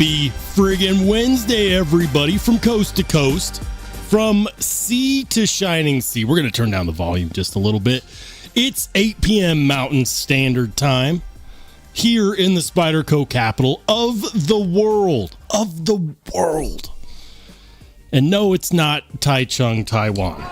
Happy friggin' Wednesday, everybody, from coast to coast, from sea to shining sea. We're going to turn down the volume just a little bit. It's 8 p.m. Mountain Standard Time here in the Spyderco capital of the world. And no, it's not Taichung, Taiwan.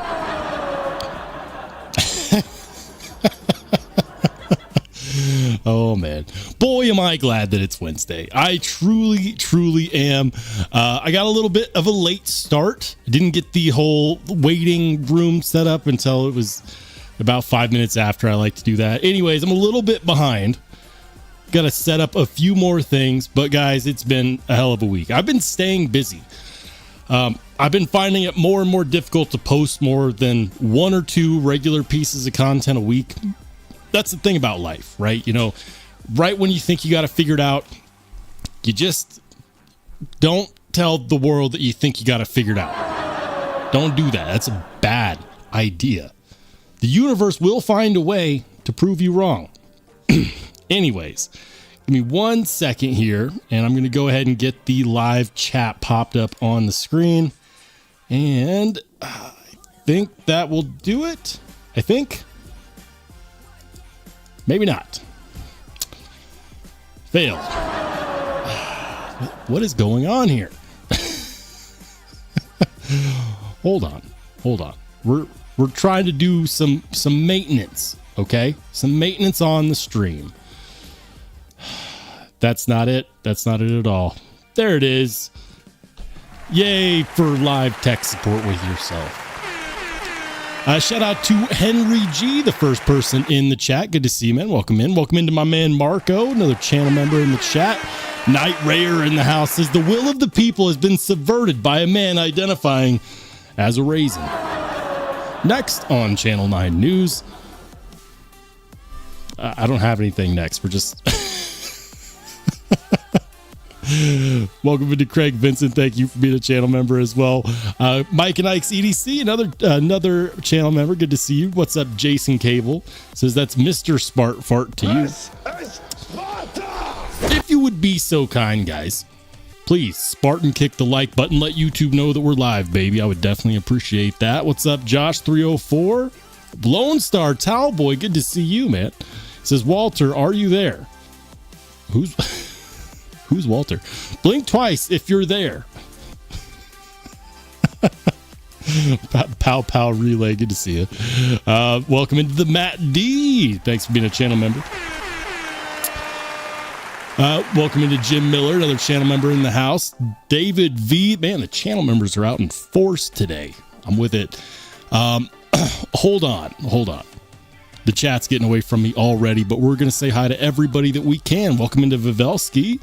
Oh, man. Boy, am I glad that it's Wednesday. I truly am. I got a little bit of a late start. I didn't get the whole waiting room set up until it was about 5 minutes after. I like to do that. Anyways, I'm a little bit behind. Got to set up a few more things. But, guys, it's been a hell of a week. I've been staying busy. I've been finding it more and more difficult to post more than 1 or 2 regular pieces of content a week. That's the thing about life, right? You know, right when you think you got it figured out, you just don't tell the world that you think you got it figured out. Don't do that. That's a bad idea. The universe will find a way to prove you wrong. Anyways, give me 1 second here, and I'm going to go ahead and get the live chat popped up on the screen. And I think that will do it. I think. Maybe not. Failed. What is going on here? Hold on. We're trying to do some maintenance, okay? Some maintenance on the stream. That's not it. That's not it at all. There it is. Yay for live tech support with yourself. Shout out to Henry G, the first person in the chat. Good to see you, man. Welcome in. Welcome into my man Marco, another channel member in the chat. Night Rayer in the house says the will of the people has been subverted by a man identifying as a raisin. Next on Channel 9 News. I don't have anything next. We're just... Welcome into Craig Vincent. Thank you for being a channel member as well. Mike and Ike's EDC, another channel member. Good to see you. What's up, Jason Cable? Says that's Mr. Smart Fart to you. If you would be so kind, guys, please Spartan kick the like button. Let YouTube know that we're live, baby. I would definitely appreciate that. What's up, Josh 304? Lone Star Towelboy. Good to see you, man. Says Walter, are you there? Who's Walter? Blink twice if you're there. Pow Pow Relay. Good to see you. Welcome into the Matt D. Thanks for being a channel member. Welcome into Jim Miller, another channel member in the house. David V. Man, the channel members are out in force today. I'm with it. Hold on. The chat's getting away from me already, but we're going to say hi to everybody that we can. Welcome into Vivelsky.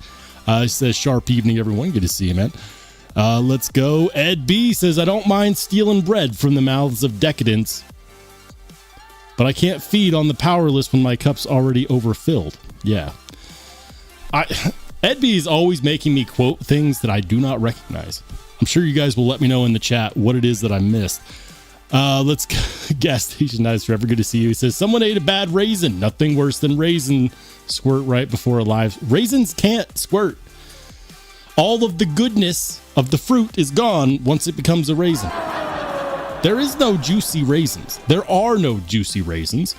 It says, sharp evening, everyone. Good to see you, man. Let's go. Ed B says, I don't mind stealing bread from the mouths of decadence, but I can't feed on the powerless when my cup's already overfilled. Yeah. Ed B is always making me quote things that I do not recognize. I'm sure you guys will let me know in the chat what it is that I missed. Let's go. Gas Station Knives Forever. Good to see you. He says, someone ate a bad raisin. Nothing worse than raisin squirt right before a live. Raisins can't squirt. All of the goodness of the fruit is gone once it becomes a raisin. There is no juicy raisins. There are no juicy raisins.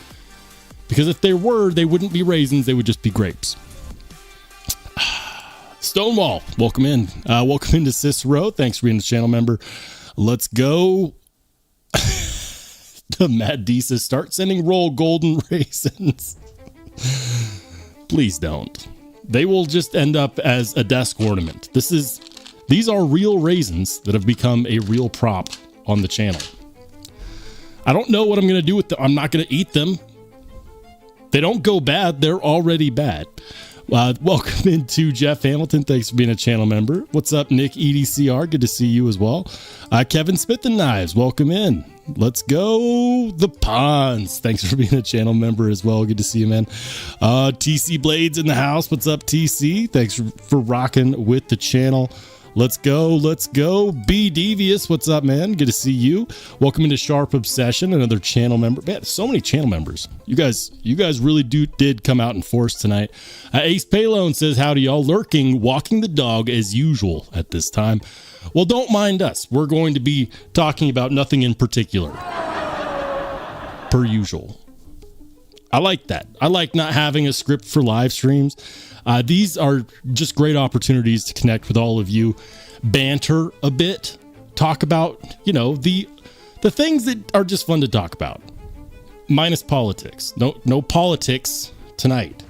Because if there were, they wouldn't be raisins. They would just be grapes. Stonewall, welcome in. Welcome into Cicero. Thanks for being a channel member. Let's go. The Mad D says, start sending roll golden raisins. Please don't. They will just end up as a desk ornament. These are real raisins that have become a real prop on the channel. I don't know what I'm going to do with them. I'm not going to eat them. They don't go bad. They're already bad. Welcome into Jeff Hamilton. Thanks for being a channel member. What's up, Nick EDCR? Good to see you as well. Kevin Smith and Knives, welcome in. Let's go. The Ponds. Thanks for being a channel member as well. Good to see you, man. TC Blades in the house. What's up, TC? Thanks for rocking with the channel. Let's go. Be Devious, what's up, man? Good to see you. Welcome into Sharp Obsession, another channel member. Man, so many channel members. You guys really did come out in force tonight. Ace Paylone says, howdy y'all, lurking, walking the dog as usual at this time. Well, don't mind us. We're going to be talking about nothing in particular. Per usual. I like that. I like not having a script for live streams. These are just great opportunities to connect with all of you, banter a bit, talk about, the things that are just fun to talk about. Minus politics. No politics tonight.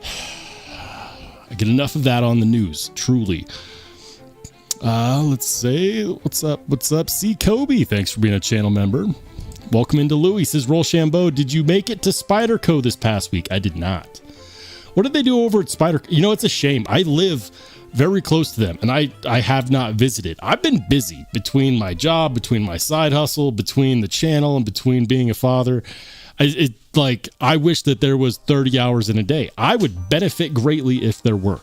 I get enough of that on the news, truly. Let's say, what's up? C. Kobe, thanks for being a channel member. Welcome into Louis, says Rollshambo, did you make it to Spyderco this past week? I did not. What did they do over at Spyderco? It's a shame. I live very close to them, and I have not visited. I've been busy between my job, between my side hustle, between the channel, and between being a father. I wish that there was 30 hours in a day. I would benefit greatly if there were.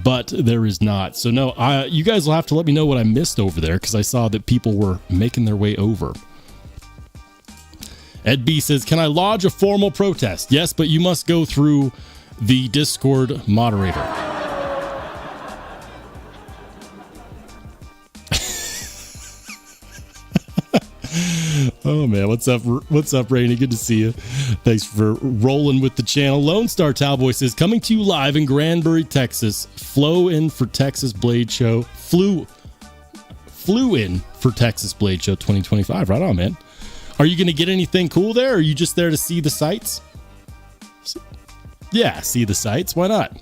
But there is not. So no, you guys will have to let me know what I missed over there, because I saw that people were making their way over. Ed B says, can I lodge a formal protest? Yes, but you must go through the Discord moderator. Oh man, what's up, Rainy? Good to see you. Thanks for rolling with the channel. Lone Star Cowboy says, coming to you live in Granbury, Texas. Flew in for Texas Blade Show 2025. Right on, man. Are you going to get anything cool there? Or are you just there to see the sights? Yeah, see the sights. Why not?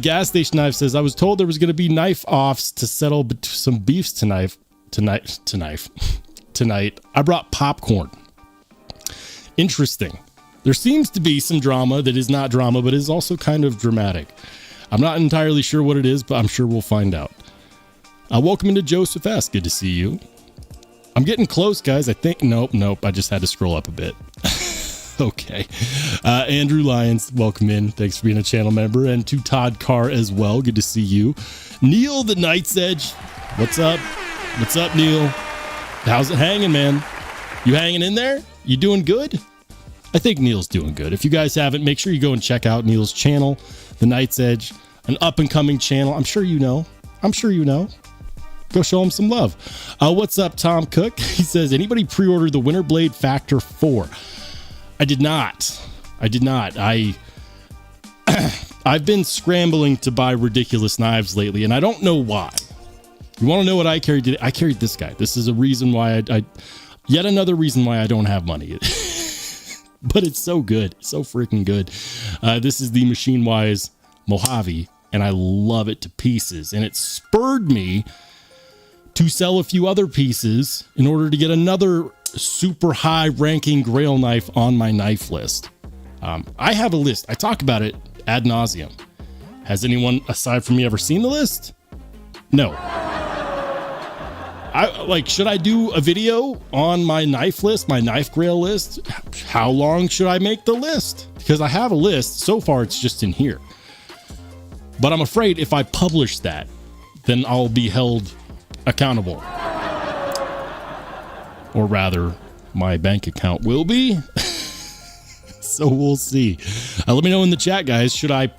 Gas Station Knife says, I was told there was going to be knife offs to settle some beefs tonight. I brought popcorn. Interesting. There seems to be some drama that is not drama, but is also kind of dramatic. I'm not entirely sure what it is, but I'm sure we'll find out. Welcome into Joseph S. Good to see you. I'm getting close, guys. I think, nope. I just had to scroll up a bit. Okay. Andrew Lyons, welcome in. Thanks for being a channel member. And to Todd Carr as well. Good to see you. Neil, the Night's Edge. What's up? What's up, Neil? How's it hanging, man? You hanging in there? You doing good? I think Neil's doing good. If you guys haven't, make sure you go and check out Neil's channel, The Night's Edge, an up-and-coming channel. I'm sure you know. Go show him some love. What's up, Tom Cook? He says, anybody pre-order the Winter Blade Factor 4? I did not. I've been scrambling to buy ridiculous knives lately, and I don't know why. You want to know what I carried today? I carried this guy. This is a reason why yet another reason why I don't have money. But it's so good. So freaking good. This is the Machine Wise Mojave, and I love it to pieces. And it spurred me to sell a few other pieces in order to get another super high ranking Grail knife on my knife list. I have a list. I talk about it ad nauseum. Has anyone aside from me ever seen the list? No. Should I do a video on my knife list, my knife Grail list? How long should I make the list? Because I have a list. So far, it's just in here. But I'm afraid if I publish that, then I'll be held accountable. Or rather, my bank account will be. So we'll see. Let me know in the chat, guys. Should I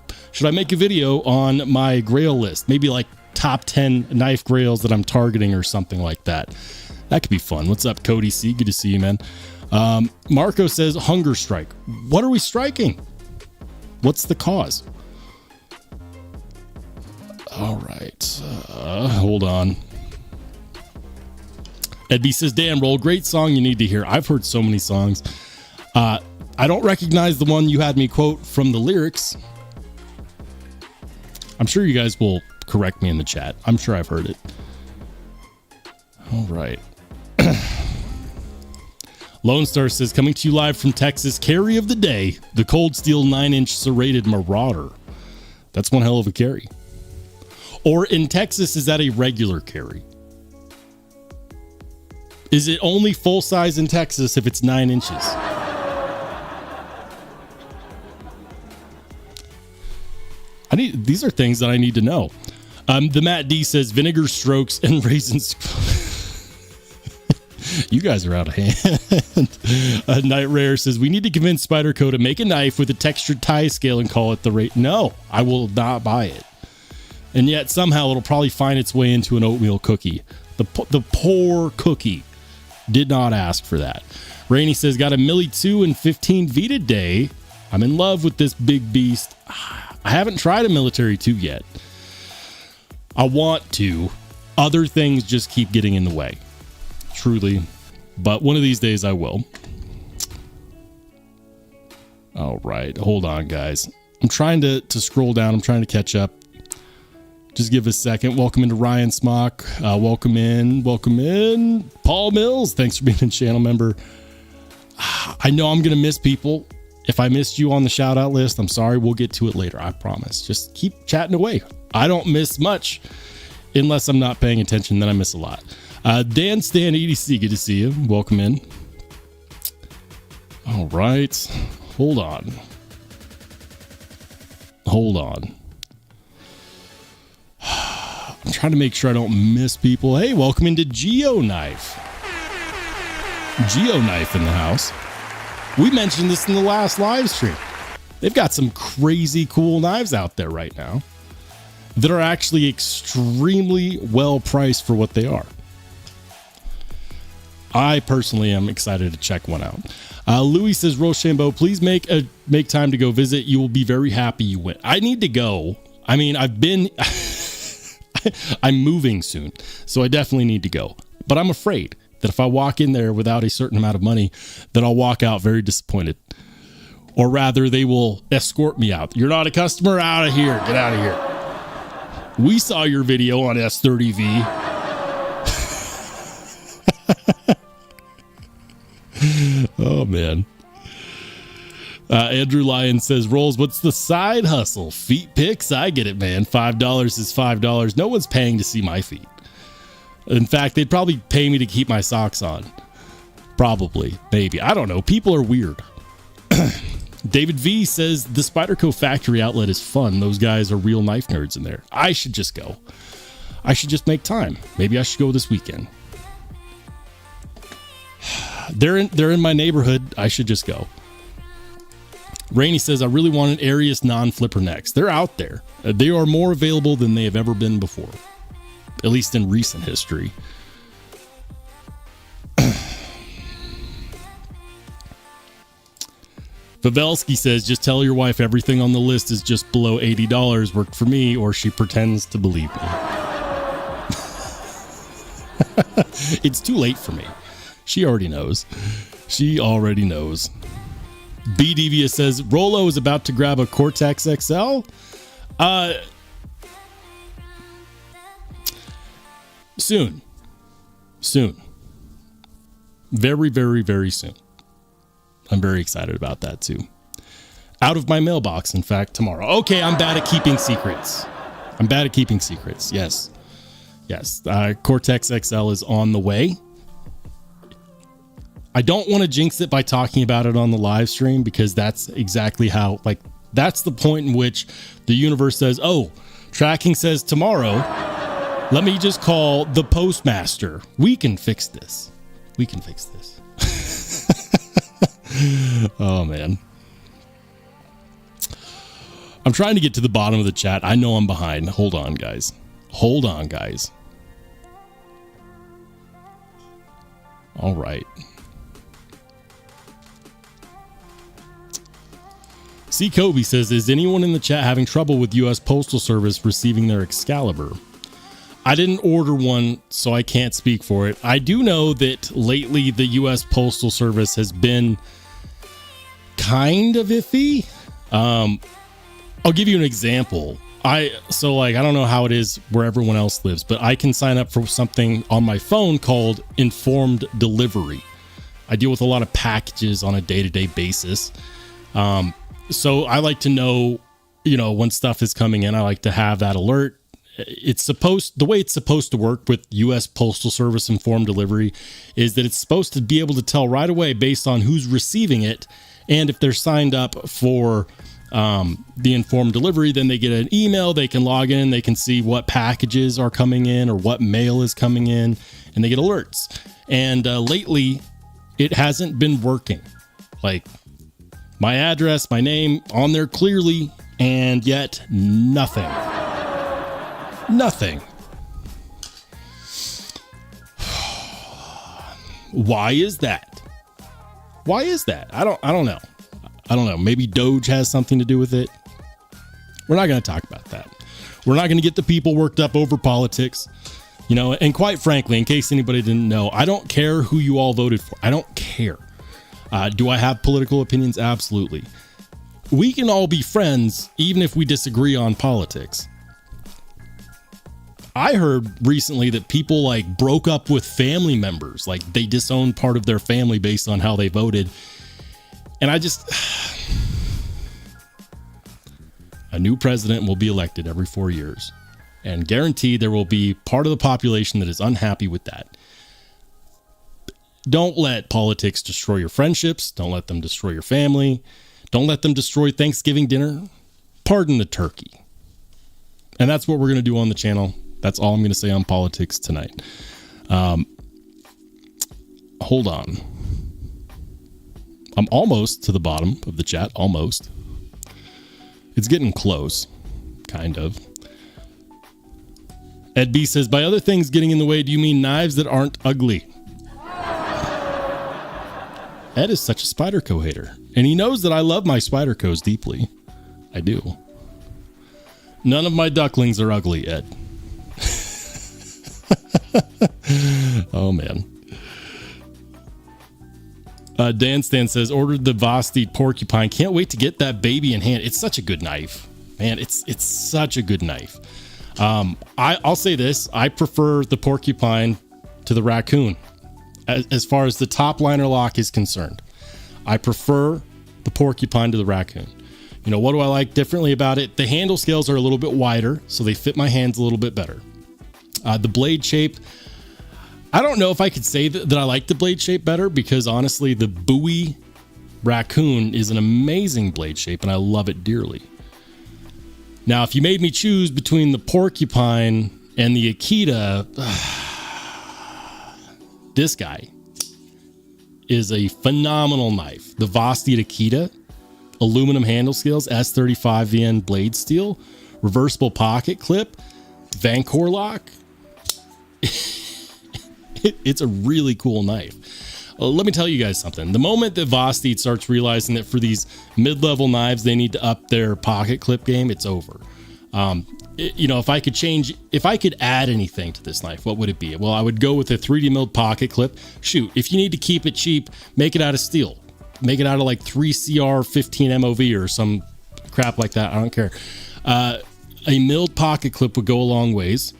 make a video on my Grail list? Maybe like top 10 knife Grails that I'm targeting or something like that. That could be fun. What's up, Cody C? Good to see you, man. Marco says, hunger strike. What are we striking? What's the cause? All right. Hold on. Ed B says, damn, Roll, great song you need to hear. I've heard so many songs. I don't recognize the one you had me quote from the lyrics. I'm sure you guys will correct me in the chat. I'm sure I've heard it. All right. Lone Star says, coming to you live from Texas, carry of the day, the Cold Steel 9-inch serrated Marauder. That's one hell of a carry. Or in Texas, is that a regular carry? Is it only full size in Texas if it's 9 inches? I These are things that I need to know. The Matt D says vinegar strokes and raisins. You guys are out of hand. Night Rare says we need to convince Spyderco to make a knife with a textured tie scale and call it the rate. No, I will not buy it. And yet somehow it'll probably find its way into an oatmeal cookie. The poor cookie did not ask for that. Rainey says got a Millie 2 and 15 Vita day. I'm in love with this big beast. I haven't tried a military 2 yet. I want to. Other things just keep getting in the way. Truly. But one of these days I will. All right. Hold on, guys. I'm trying to scroll down. I'm trying to catch up. Just give a second. Welcome into Ryan Smock. Welcome in. Paul Mills. Thanks for being a channel member. I know I'm going to miss people. If I missed you on the shout out list, I'm sorry. We'll get to it later. I promise. Just keep chatting away. I don't miss much unless I'm not paying attention. Then I miss a lot. Dan Stan EDC. Good to see you. Welcome in. All right. Hold on. I'm trying to make sure I don't miss people. Hey, welcome into Geoknife. Geoknife in the house. We mentioned this in the last live stream. They've got some crazy cool knives out there right now that are actually extremely well priced for what they are. I personally am excited to check one out. Louis says, Rollshambo, please make time to go visit. You will be very happy you went. I need to go. I mean, I've been... I'm moving soon, so I definitely need to go. But I'm afraid that if I walk in there without a certain amount of money, that I'll walk out very disappointed. Or rather, they will escort me out. You're not a customer? Out of here. Get out of here. We saw your video on S30V. Oh, man. Andrew Lyon says, Rolls, what's the side hustle? Feet pics? I get it, man. $5 is $5. No one's paying to see my feet. In fact, they'd probably pay me to keep my socks on. Probably. Maybe. I don't know. People are weird. David V says, the Spyderco factory outlet is fun. Those guys are real knife nerds in there. I should just go. I should just make time. Maybe I should go this weekend. They're in my neighborhood. I should just go. Rainey says, I really want an Arius non-flipper necks. They're out there. They are more available than they have ever been before. At least in recent history. Vavelsky says, just tell your wife everything on the list is just below $80. Worked for me, or she pretends to believe me. It's too late for me. She already knows. B. Devious says, Rollo is about to grab a Cortex XL. Soon. Very, very, very soon. I'm very excited about that too. Out of my mailbox, in fact, tomorrow. Okay, I'm bad at keeping secrets. Yes. Cortex XL is on the way. I don't want to jinx it by talking about it on the live stream, because that's exactly how, that's the point in which the universe says, oh, tracking says tomorrow. Let me just call the postmaster. We can fix this. Oh, man. I'm trying to get to the bottom of the chat. I know I'm behind. Hold on, guys. All right. C. Kobe says, is anyone in the chat having trouble with U.S. Postal Service receiving their Excalibur? I didn't order one, so I can't speak for it. I do know that lately the U.S. Postal Service has been kind of iffy. I'll give you an example. I don't know how it is where everyone else lives, but I can sign up for something on my phone called Informed Delivery. I deal with a lot of packages on a day-to-day basis. So I like to know, when stuff is coming in. I like to have that alert. The way it's supposed to work with U.S. Postal Service Informed Delivery is that it's supposed to be able to tell right away based on who's receiving it and if they're signed up for the informed delivery, then they get an email, they can log in, they can see what packages are coming in or what mail is coming in, and they get alerts. And lately, it hasn't been working. Like, my address, my name on there clearly, and yet nothing. Nothing. Why is that? Why is that? I don't know. I don't know. Maybe Doge has something to do with it. We're not going to talk about that. We're not going to get the people worked up over politics. You know, and quite frankly, in case anybody didn't know, I don't care who you all voted for. I don't care. Do I have political opinions? Absolutely. We can all be friends, even if we disagree on politics. I heard recently that people like broke up with family members, like they disowned part of their family based on how they voted. And I just, a new president will be elected every 4 years, and guaranteed there will be part of the population that is unhappy with that. Don't let politics destroy your friendships. Don't let them destroy your family. Don't let them destroy Thanksgiving dinner. Pardon the turkey. And that's what we're going to do on the channel. That's all I'm going to say on politics tonight. Hold on. I'm almost to the bottom of the chat. Almost. It's getting close. Kind of. Ed B says, by other things getting in the way, do you mean knives that aren't ugly? Ed is such a Spyderco hater. And he knows that I love my Spydercos deeply. I do. None of my ducklings are ugly, Ed. Oh, man. Dan Stan says, ordered the Vosteed porcupine. Can't wait to get that baby in hand. It's such a good knife. Man, it's such a good knife. I'll say this. I prefer the porcupine to the raccoon. As far as the top liner lock is concerned, I prefer the porcupine to the raccoon. You know, what do I like differently about it? The handle scales are a little bit wider, so they fit my hands a little bit better. The blade shape, I don't know if I could say that I like the blade shape better, because honestly, the Bowie raccoon is an amazing blade shape, and I love it dearly. Now, if you made me choose between the porcupine and the Akita, this guy is a phenomenal knife. The Vosteed Akita, aluminum handle scales, S35VN blade steel, reversible pocket clip, Vancor lock. It's a really cool knife. Let me tell you guys something. The moment that Vosteed starts realizing that for these mid-level knives, they need to up their pocket clip game, it's over. You know, if I could add anything to this knife, what would it be? Well, I would go with a 3D milled pocket clip. Shoot, if you need to keep it cheap, make it out of steel. Make it out of like 3CR 15 MOV or some crap like that. I don't care. A milled pocket clip would go a long ways.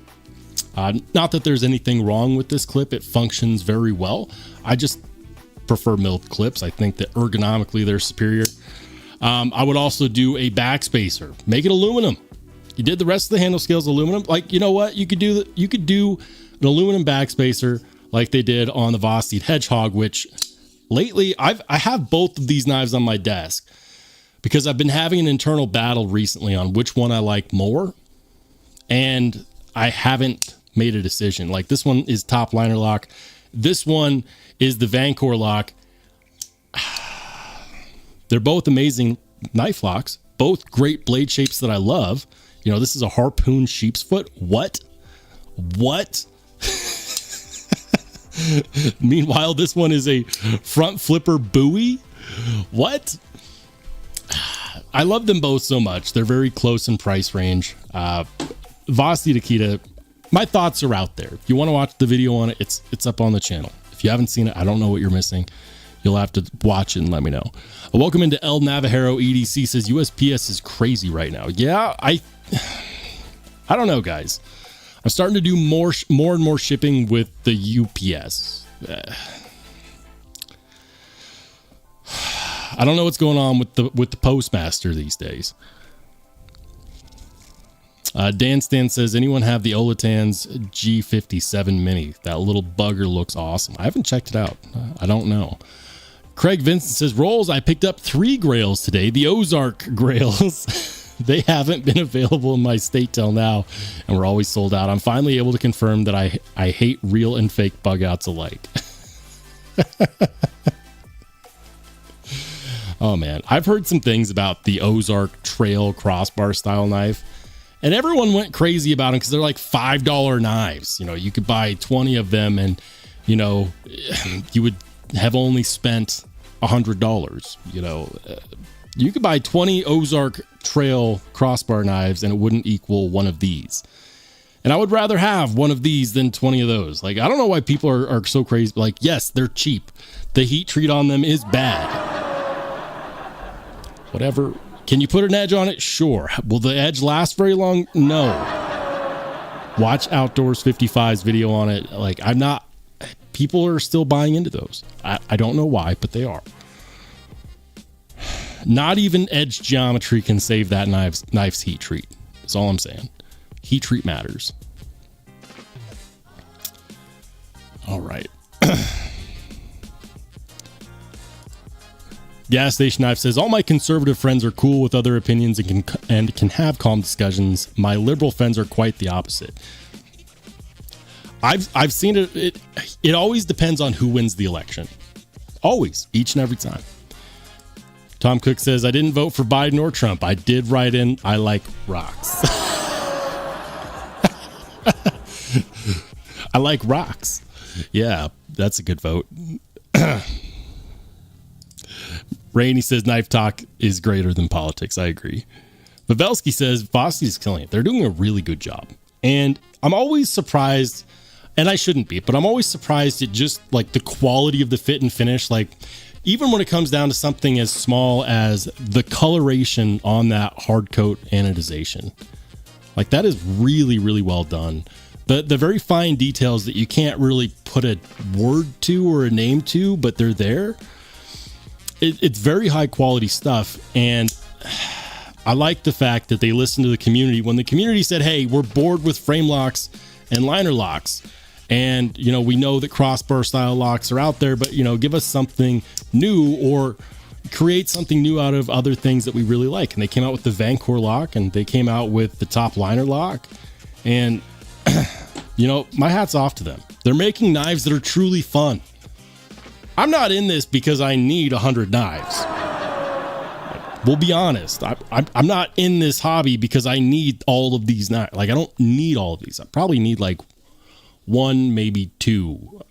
Not that there's anything wrong with this clip. It functions very well. I just prefer milled clips. I think that ergonomically they're superior. I would also do a backspacer. Make it aluminum. You did the rest of the handle scales aluminum. Like, you know what? You could do an aluminum backspacer like they did on the Vosteed Hedgehog, which lately I have both of these knives on my desk because I've been having an internal battle recently on which one I like more, and I haven't made a decision. Like, this one is top liner lock. This one is the Vancor lock. They're both amazing knife locks, both great blade shapes that I love. You know, this is a harpoon sheep's foot. What? Meanwhile, this one is a front flipper Bowie. What? I love them both so much. They're very close in price range. Vosteed Akita, my thoughts are out there. If you want to watch the video on it, it's up on the channel. If you haven't seen it, I don't know what you're missing. You'll have to watch it and let me know. Welcome into El Navajero EDC says USPS is crazy right now. Yeah, I don't know, guys. I'm starting to do more and more shipping with the UPS. I don't know what's going on with the postmaster these days. Dan Stan says, anyone have the Olatan's G57 Mini? That little bugger looks awesome. I haven't checked it out. I don't know. Craig Vincent says, Rolls, I picked up 3 Grails today, the Ozark Grails. They haven't been available in my state till now, and we're always sold out. I'm finally able to confirm that I hate real and fake bug outs alike. Oh, man. I've heard some things about the Ozark Trail crossbar style knife, and everyone went crazy about them because they're like $5 knives. You know, you could buy 20 of them, and, you know, you would have only spent $100. You know, you could buy 20 Ozark Trail crossbar knives and it wouldn't equal one of these. And I would rather have one of these than 20 of those. Like, I don't know why people are so crazy. Like, yes, they're cheap. The heat treat on them is bad. Whatever. Can you put an edge on it? Sure. Will the edge last very long? No. Watch Outdoors 55's video on it. Like, people are still buying into those. I don't know why, but they are. Not even edge geometry can save that knife's heat treat. That's all I'm saying. Heat treat matters. All right. Gas Station Knife says, all my conservative friends are cool with other opinions and can have calm discussions. My liberal friends are quite the opposite. I've seen it. It always depends on who wins the election. Always, each and every time. Tom Cook says, I didn't vote for Biden or Trump. I did write in, I like rocks. I like rocks. Yeah, that's a good vote. Rainey says, knife talk is greater than politics. I agree. Pavelski says, Vosteed is killing it. They're doing a really good job. And I'm always surprised, and I shouldn't be, but I'm always surprised at just like the quality of the fit and finish. Like, even when it comes down to something as small as the coloration on that hard coat anodization, like that is really, really well done. The very fine details that you can't really put a word to or a name to, but they're there. It's very high quality stuff. And I like the fact that they listened to the community. When the community said, hey, we're bored with frame locks and liner locks, and, you know, we know that crossbar style locks are out there, but, you know, give us something new or create something new out of other things that we really like. And they came out with the Vancouver lock, and they came out with the top liner lock. And, you know, my hat's off to them. They're making knives that are truly fun. I'm not in this because I need 100 knives. We'll be honest. I'm not in this hobby because I need all of these knives. Like, I don't need all of these. I probably need like 1, maybe 2.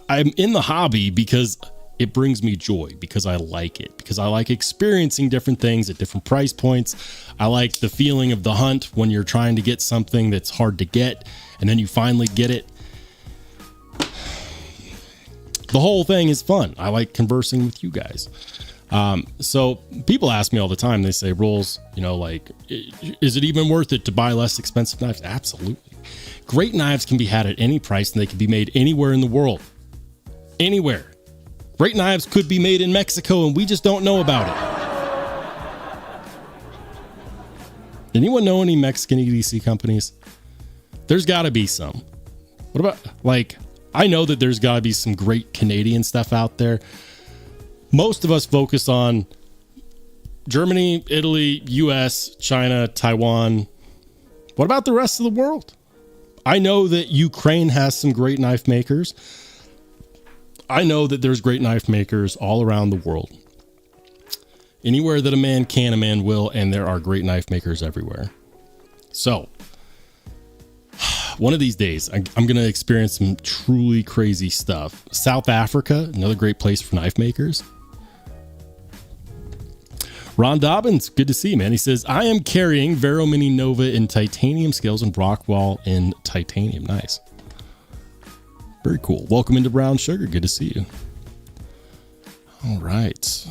I'm in the hobby because it brings me joy, because I like it, because I like experiencing different things at different price points. I like the feeling of the hunt when you're trying to get something that's hard to get and then you finally get it. The whole thing is fun. I like conversing with you guys. So people ask me all the time, they say, Rolls, you know, like, is it even worth it to buy less expensive knives? Absolutely. Great knives can be had at any price, and they can be made anywhere in the world. Anywhere. Great knives could be made in Mexico, and we just don't know about it. Anyone know any Mexican EDC companies? There's got to be some. What about, like, I know that there's got to be some great Canadian stuff out there. Most of us focus on Germany, Italy, US, China, Taiwan. What about the rest of the world? I know that Ukraine has some great knife makers. I know that there's great knife makers all around the world. Anywhere that a man can, a man will, and there are great knife makers everywhere. So, one of these days, I'm going to experience some truly crazy stuff. South Africa, another great place for knife makers. Ron Dobbins, good to see you, man. He says, I am carrying Vero Mini Nova in titanium scales and Brockwall in titanium. Nice. Very cool. Welcome into Brown Sugar. Good to see you. All right.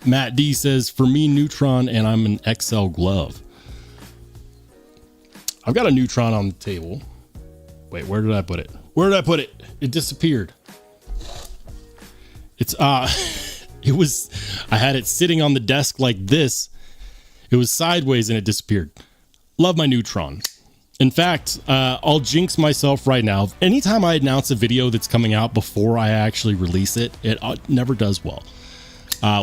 Matt D says, for me, Neutron, and I'm an XL glove. I've got a Neutron on the table. Wait, where did I put it? Where did I put it? It disappeared. It's, it was, I had it sitting on the desk like this. It was sideways and it disappeared. Love my Neutron. In fact, I'll jinx myself right now. Anytime I announce a video that's coming out before I actually release it, it never does well.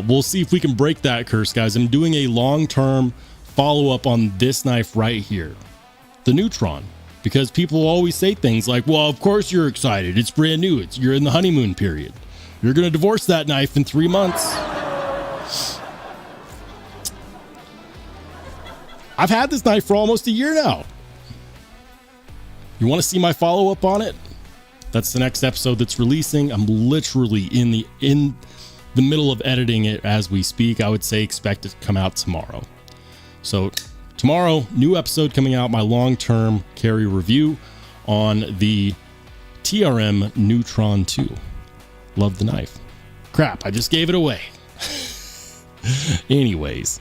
We'll see if we can break that curse, guys. I'm doing a long-term follow-up on this knife right here, the Neutron, because people always say things like, well, of course you're excited. It's brand new. You're in the honeymoon period. You're going to divorce that knife in 3 months. I've had this knife for almost a year now. You want to see my follow-up on it? That's the next episode that's releasing. I'm literally in the middle of editing it as we speak. I would say expect it to come out tomorrow. So tomorrow, new episode coming out, my long-term carry review on the TRM Neutron 2. Love the knife. Crap, I just gave it away. Anyways.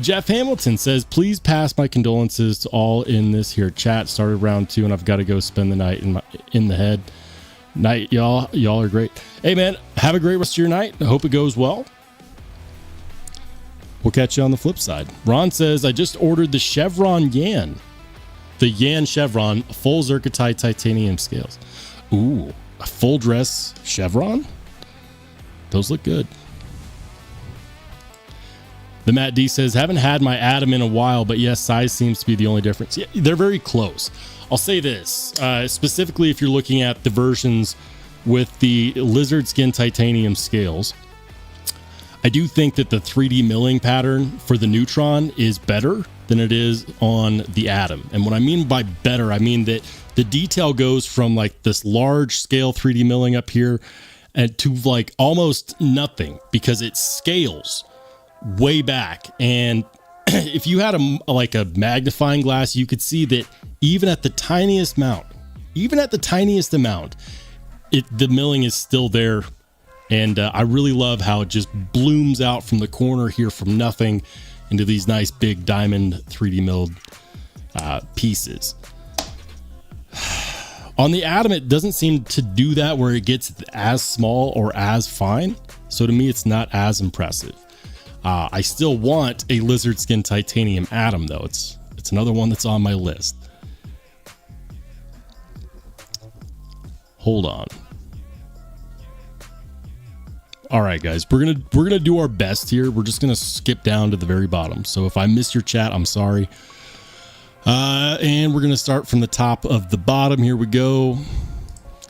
Jeff Hamilton says, please pass my condolences to all in this here chat. Started round 2 and I've got to go spend the night in the head. Night, y'all. Y'all are great. Hey, man, have a great rest of your night. I hope it goes well. We'll catch you on the flip side. Ron says, I just ordered the Chevron Yan. The Yan Chevron full zircotite titanium scales. Ooh, a full dress Chevron? Those look good. The Matt D says, haven't had my Atom in a while, but yes, size seems to be the only difference. Yeah, they're very close. I'll say this, specifically if you're looking at the versions with the lizard skin titanium scales, I do think that the 3D milling pattern for the Neutron is better than it is on the Atom. And what I mean by better, I mean that the detail goes from like this large scale 3D milling up here and to like almost nothing because it scales way back. And if you had a magnifying glass, you could see that even at the tiniest amount, the milling is still there. And I really love how it just blooms out from the corner here from nothing into these nice big diamond 3D milled pieces. On the Atom, it doesn't seem to do that where it gets as small or as fine. So to me, it's not as impressive. I still want a lizard skin titanium Atom though. It's another one that's on my list. Hold on. All right, guys, we're gonna do our best here. We're just gonna skip down to the very bottom. So if I missed your chat, I'm sorry. And we're gonna start from the top of the bottom. Here we go.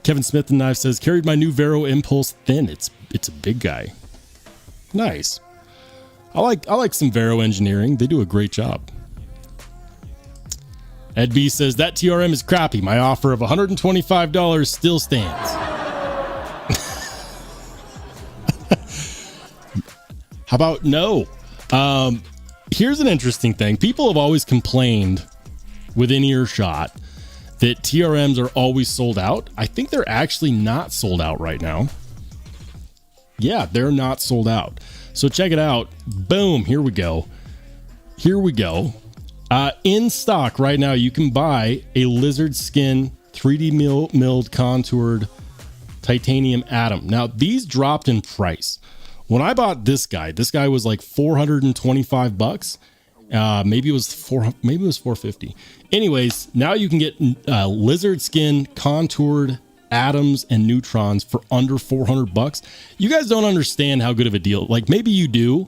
Kevin Smith and Knife says, carried my new Vero Impulse Thin. It's a big guy. Nice. I like some Vero engineering. They do a great job. Ed B says, that TRM is crappy. My offer of $125 still stands. How about no? Here's an interesting thing. People have always complained within earshot that TRMs are always sold out. I think they're actually not sold out right now. Yeah, they're not sold out. So check it out. Boom. Here we go. In stock right now, you can buy a lizard skin 3D milled contoured titanium Atom. Now, these dropped in price. When I bought this guy was like $425. Maybe it was $450. Anyways, now you can get lizard skin contoured Atoms and Neutrons for under $400. You guys don't understand how good of a deal. Like maybe you do,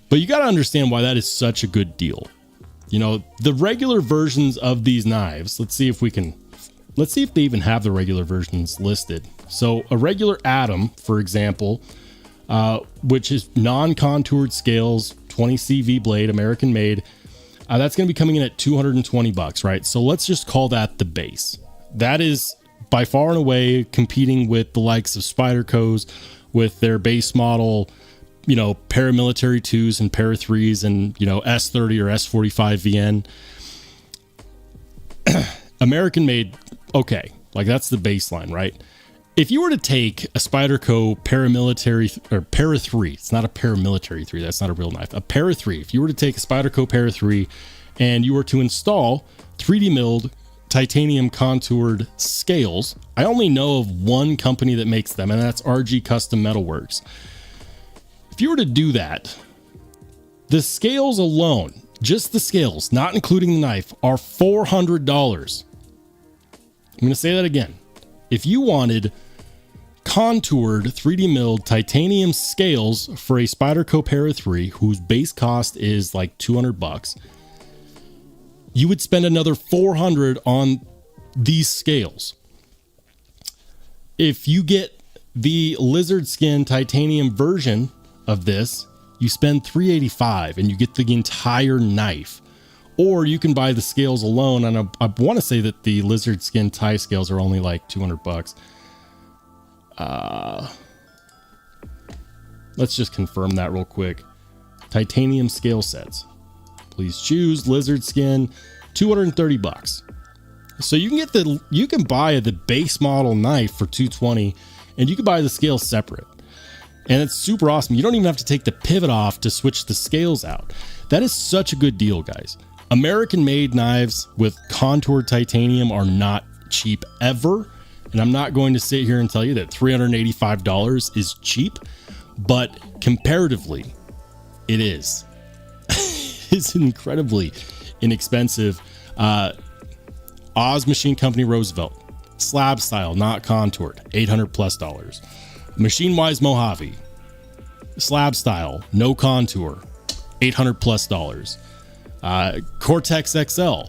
but you got to understand why that is such a good deal. You know, the regular versions of these knives, let's see if they even have the regular versions listed. So a regular Atom, for example, which is non-contoured scales, 20 CV blade, American made, that's going to be coming in at $220, right? So let's just call that the base. That is by far and away competing with the likes of Spydercos with their base model, you know, paramilitary 2s and para 3s and, you know, S30 or S45 VN. American made, okay, like that's the baseline, right? If you were to take a Spyderco paramilitary or para 3, it's not a paramilitary 3, that's not a real knife, a para 3. If you were to take a Spyderco para 3 and you were to install 3D milled titanium contoured scales, I only know of one company that makes them, and that's RG Custom Metalworks. If you were to do that, the scales alone, just the scales, not including the knife, are $400. I'm going to say that again. If you wanted contoured 3D milled titanium scales for a Spyderco Para 3, whose base cost is like $200, you would spend another $400 on these scales. If you get the lizard skin titanium version of this, you spend $385 and you get the entire knife. Or you can buy the scales alone, and I want to say that the lizard skin tie scales are only like $200. Let's just confirm that real quick. Titanium scale sets. Please choose lizard skin, $230. So you can buy the base model knife for $220, and you can buy the scales separate. And it's super awesome. You don't even have to take the pivot off to switch the scales out. That is such a good deal, guys. American made knives with contoured titanium are not cheap ever. And I'm not going to sit here and tell you that $385 is cheap, but comparatively, it is. It's incredibly inexpensive. Oz Machine Company Roosevelt, slab style, not contoured, $800+. Machine Wise Mojave, slab style, no contour, $800+. Cortex XL,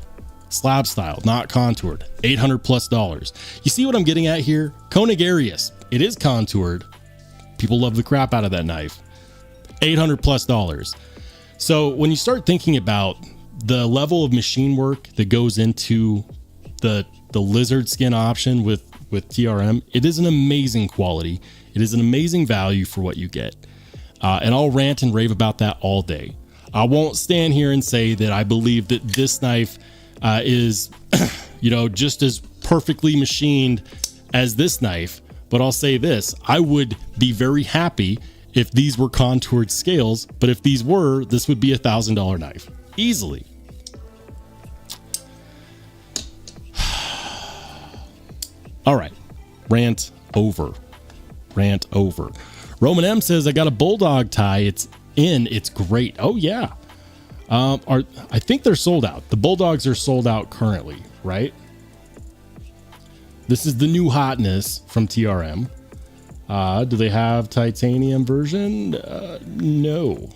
slab style, not contoured, $800+. You see what I'm getting at here? Koenig Arius, it is contoured. People love the crap out of that knife. $800+. So when you start thinking about the level of machine work that goes into the lizard skin option with TRM, it is an amazing quality. It is an amazing value for what you get. And I'll rant and rave about that all day. I won't stand here and say that I believe that this knife is, just as perfectly machined as this knife. But I'll say this, I would be very happy if these were contoured scales. But if these were, this would be a $1,000 knife. Easily. All right. Rant over. Roman M says, I got a bulldog tie. It's great. Oh yeah. I think they're sold out. The bulldogs are sold out currently, right? This is the new hotness from TRM. Do they have titanium version? No.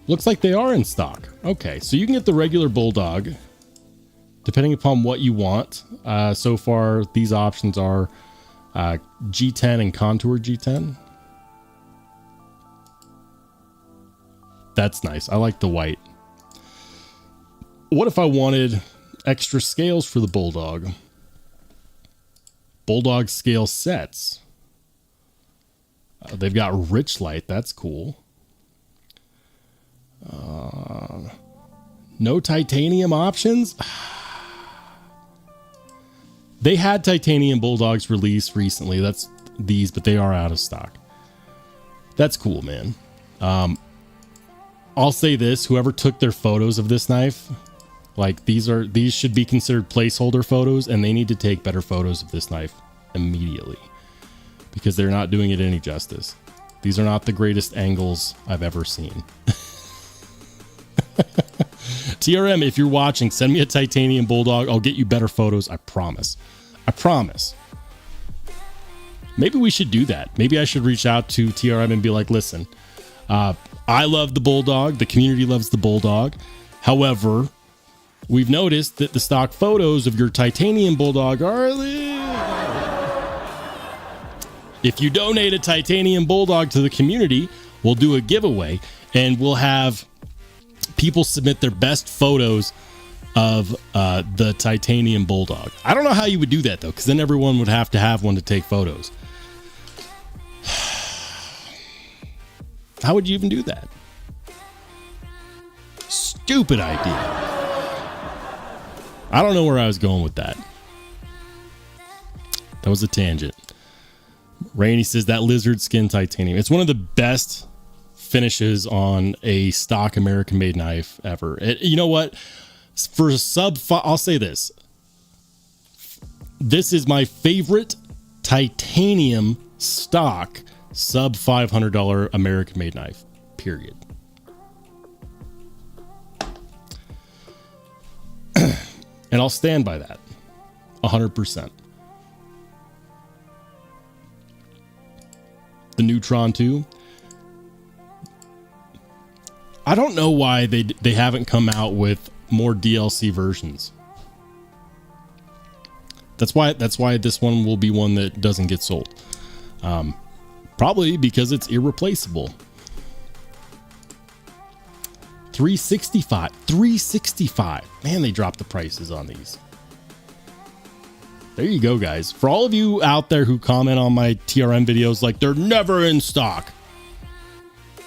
Looks like they are in stock. Okay, so you can get the regular bulldog depending upon what you want. So far, these options are G10 and contour G10. That's nice. I like the white. What if I wanted extra scales for the bulldog? Bulldog scale sets. They've got rich light. That's cool. No titanium options. They had titanium bulldogs released recently. That's these, but they are out of stock. That's cool, man. I'll say this, whoever took their photos of this knife, like these should be considered placeholder photos, and they need to take better photos of this knife immediately because they're not doing it any justice. These are not the greatest angles I've ever seen. TRM, if you're watching, send me a titanium bulldog. I'll get you better photos. I promise. Maybe we should do that. Maybe I should reach out to TRM and be like, listen, I love the bulldog. The community loves the bulldog. However, we've noticed that the stock photos of your titanium bulldog are... If you donate a titanium bulldog to the community, we'll do a giveaway and we'll have people submit their best photos of the titanium bulldog. I don't know how you would do that though, because then everyone would have to have one to take photos. How would you even do that? Stupid idea. I don't know where I was going with that. That was a tangent. Rainey says that lizard skin titanium. It's one of the best finishes on a stock American made knife ever. You know what? For I'll say this. This is my favorite titanium stock sub $500 American made knife, period. And I'll stand by that 100%. The Neutron 2. I don't know why they haven't come out with more DLC versions. That's why this one will be one that doesn't get sold. Probably because it's irreplaceable. 365. Man, they dropped the prices on these. There you go, guys. For all of you out there who comment on my TRM videos like they're never in stock,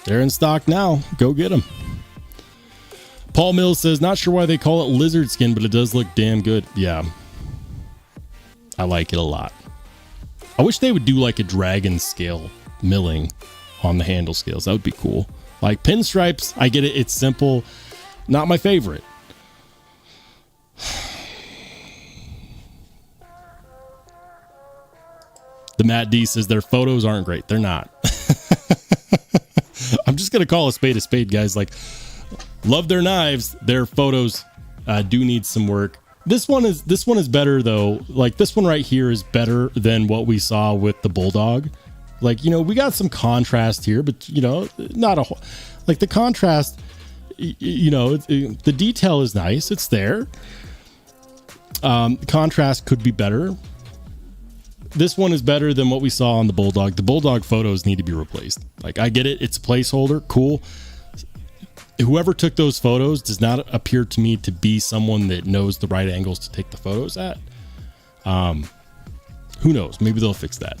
they're in stock now. Go get them. Paul Mills says, not sure why they call it lizard skin, but it does look damn good. Yeah. I like it a lot. I wish they would do like a dragon scale milling on the handle scales. That would be cool. Like pinstripes, I get it. It's simple. Not my favorite. The Matt D says their photos aren't great. They're not. I'm just going to call a spade, guys. Like, love their knives. Their photos do need some work. This one is better though. Like this one right here is better than what we saw with the Bulldog. Like, you know, we got some contrast here, but you know, not a whole, like the contrast, you know, the detail is nice. It's there. Contrast could be better. This one is better than what we saw on the Bulldog. The Bulldog photos need to be replaced. Like, I get it. It's a placeholder. Cool. Whoever took those photos does not appear to me to be someone that knows the right angles to take the photos at. Who knows? Maybe they'll fix that.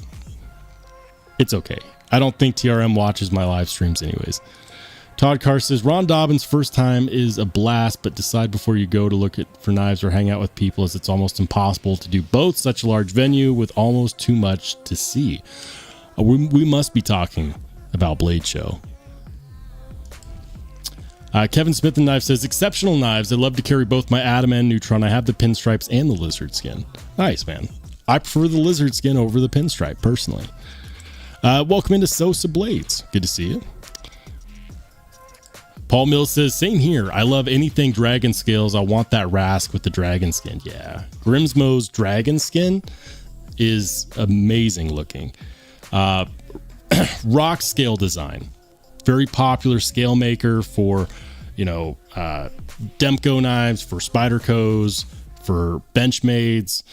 It's okay. I don't think TRM watches my live streams anyways. Todd Carr says, Ron Dobbins' first time is a blast, but decide before you go to look for knives or hang out with people, as it's almost impossible to do both. Such a large venue with almost too much to see. We must be talking about Blade Show. Kevin Smith and Knife says, exceptional knives. I love to carry both my Atom and Neutron. I have the pinstripes and the lizard skin. Nice, man. I prefer the lizard skin over the pinstripe, personally. Welcome into Sosa Blades. Good to see you. Paul Mills says, same here. I love anything dragon scales. I want that Rask with the dragon skin. Yeah. Grimsmo's dragon skin is amazing looking. Rock scale design. Very popular scale maker for, you know, Demko knives, for Spydercos, for benchmades.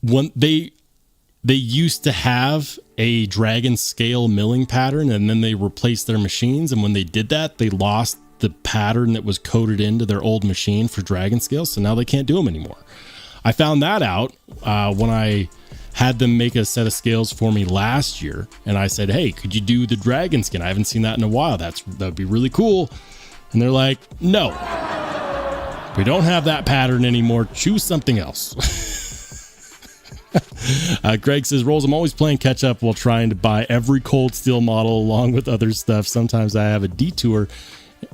When they used to have a dragon scale milling pattern, and then they replaced their machines. And when they did that, they lost the pattern that was coded into their old machine for dragon scales. So now they can't do them anymore. I found that out when I had them make a set of scales for me last year. And I said, hey, could you do the dragon skin? I haven't seen that in a while. That'd be really cool. And they're like, no, we don't have that pattern anymore. Choose something else. Greg says, Rolls, I'm always playing catch up while trying to buy every cold steel model along with other stuff. Sometimes I have a detour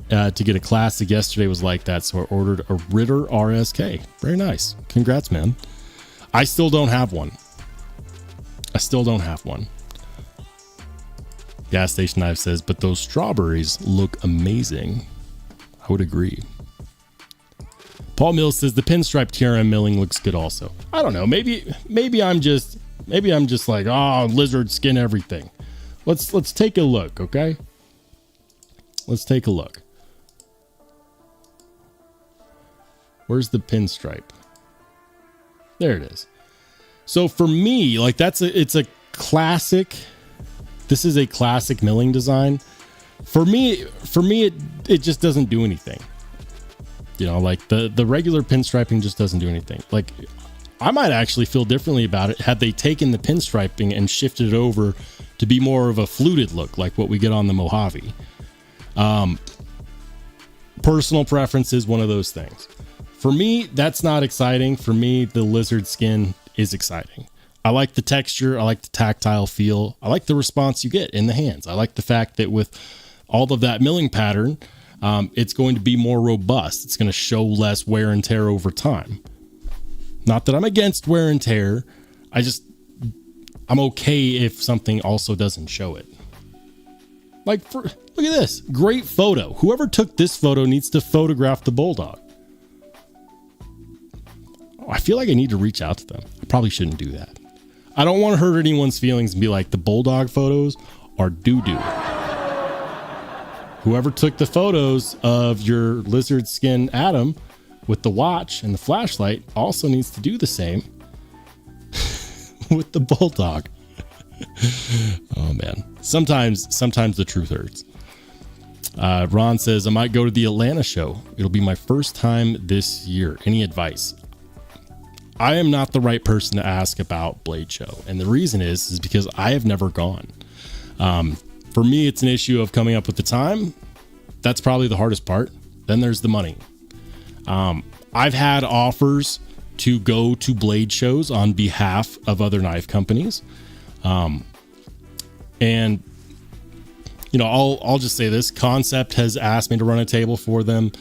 to get a classic. Yesterday was like that, so I ordered a Ritter RSK. Very nice. Congrats, man. I still don't have one. Gas Station Knife says, but those strawberries look amazing. I would agree. Paul Mills says the pinstripe TRM milling looks good also. I don't know. Maybe I'm just like, oh, lizard skin everything. Let's take a look, okay? Let's take a look. Where's the pinstripe? There it is. So for me, like it's a classic. This is a classic milling design. For me, it just doesn't do anything. You know, like the regular pinstriping just doesn't do anything. Like, I might actually feel differently about it had they taken the pinstriping and shifted it over to be more of a fluted look, like what we get on the Mojave. Personal preference is one of those things. For me, that's not exciting. For me, the lizard skin is exciting. I like the texture. I like the tactile feel. I like the response you get in the hands. I like the fact that with all of that milling pattern, it's going to be more robust. It's going to show less wear and tear over time. Not that I'm against wear and tear. I'm okay if something also doesn't show it. Like, look at this. Great photo. Whoever took this photo needs to photograph the Bulldog. I feel like I need to reach out to them. I probably shouldn't do that. I don't want to hurt anyone's feelings and be like, the bulldog photos are doo-doo. Whoever took the photos of your lizard skin Adam with the watch and the flashlight also needs to do the same with the bulldog. Oh man. Sometimes the truth hurts. Ron says, I might go to the Atlanta show. It'll be my first time this year. Any advice? I am not the right person to ask about Blade Show. And the reason is because I have never gone. For me, it's an issue of coming up with the time. That's probably the hardest part. Then there's the money. I've had offers to go to Blade shows on behalf of other knife companies. And you know, I'll just say this: Concept has asked me to run a table for them.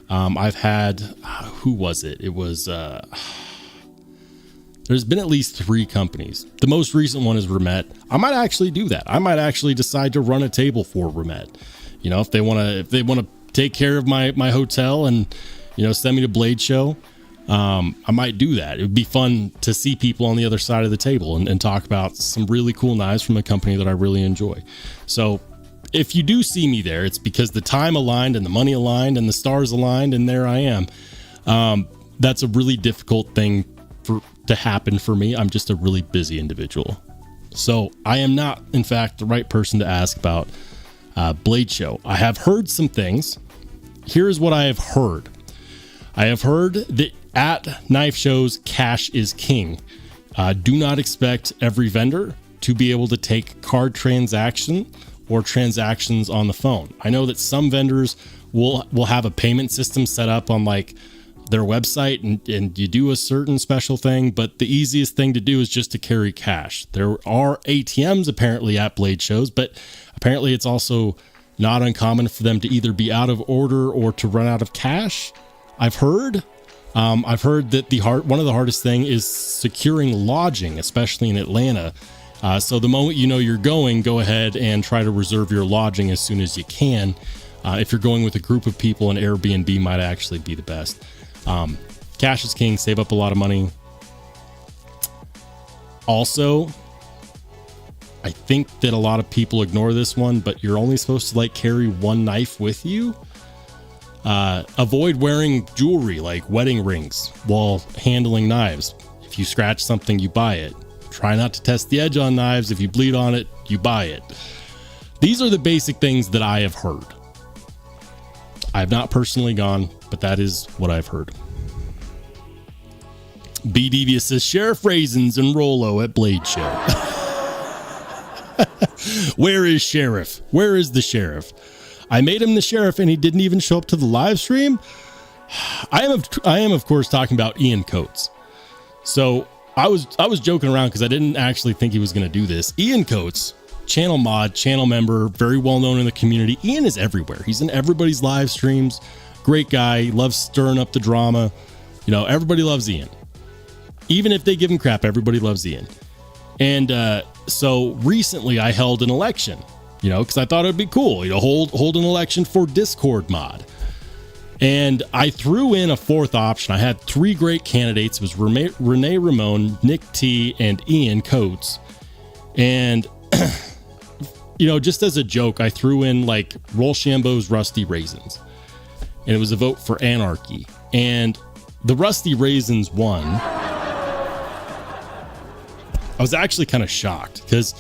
I've had, who was it? It was, there's been at least 3 companies. The most recent one is Remet. I might actually do that. I might actually decide to run a table for Remet. You know, if they want to take care of my hotel and, you know, send me to Blade Show, I might do that. It would be fun to see people on the other side of the table and talk about some really cool knives from a company that I really enjoy. So if you do see me there, it's because the time aligned and the money aligned and the stars aligned, and there I am. That's a really difficult thing to happen for me. I'm just a really busy individual. So I am not, in fact, the right person to ask about Blade Show. I have heard some things. Here's what I have heard. I have heard that at knife shows, cash is king. Do not expect every vendor to be able to take card transaction or transactions on the phone. I know that some vendors will have a payment system set up on like their website and you do a certain special thing, but the easiest thing to do is just to carry cash. There are ATMs apparently at Blade shows, but apparently it's also not uncommon for them to either be out of order or to run out of cash. I've heard that one of the hardest thing is securing lodging, especially in Atlanta. So the moment you know you're going, go ahead and try to reserve your lodging as soon as you can. If you're going with a group of people, an Airbnb might actually be the best. Cash is king. Save up a lot of money. Also, I think that a lot of people ignore this one, but you're only supposed to like carry one knife with you. Avoid wearing jewelry like wedding rings while handling knives. If you scratch something, you buy it. Try not to test the edge on knives. If you bleed on it, you buy it. These are the basic things that I have heard. I have not personally gone, but that is what I've heard. B. Devious says, Sheriff Raisins and Rollo at Blade Show. Where is Sheriff? Where is the Sheriff? I made him the Sheriff and he didn't even show up to the live stream. I am of course talking about Ian Coates. So I was joking around because I didn't actually think he was going to do this. Ian Coates, channel mod, channel member, very well known in the community. Ian is everywhere. He's in everybody's live streams. Great guy. He loves stirring up the drama. You know, everybody loves Ian. Even if they give him crap, everybody loves Ian. And so recently I held an election, you know, because I thought it'd be cool, you know, hold an election for Discord mod. And I threw in a 4th option. I had 3 great candidates. It was Renee Ramon, Nick T, and Ian Coates. And, you know, just as a joke, I threw in like Rollshambo's Rusty Raisins. And it was a vote for Anarchy. And the Rusty Raisins won. I was actually kind of shocked because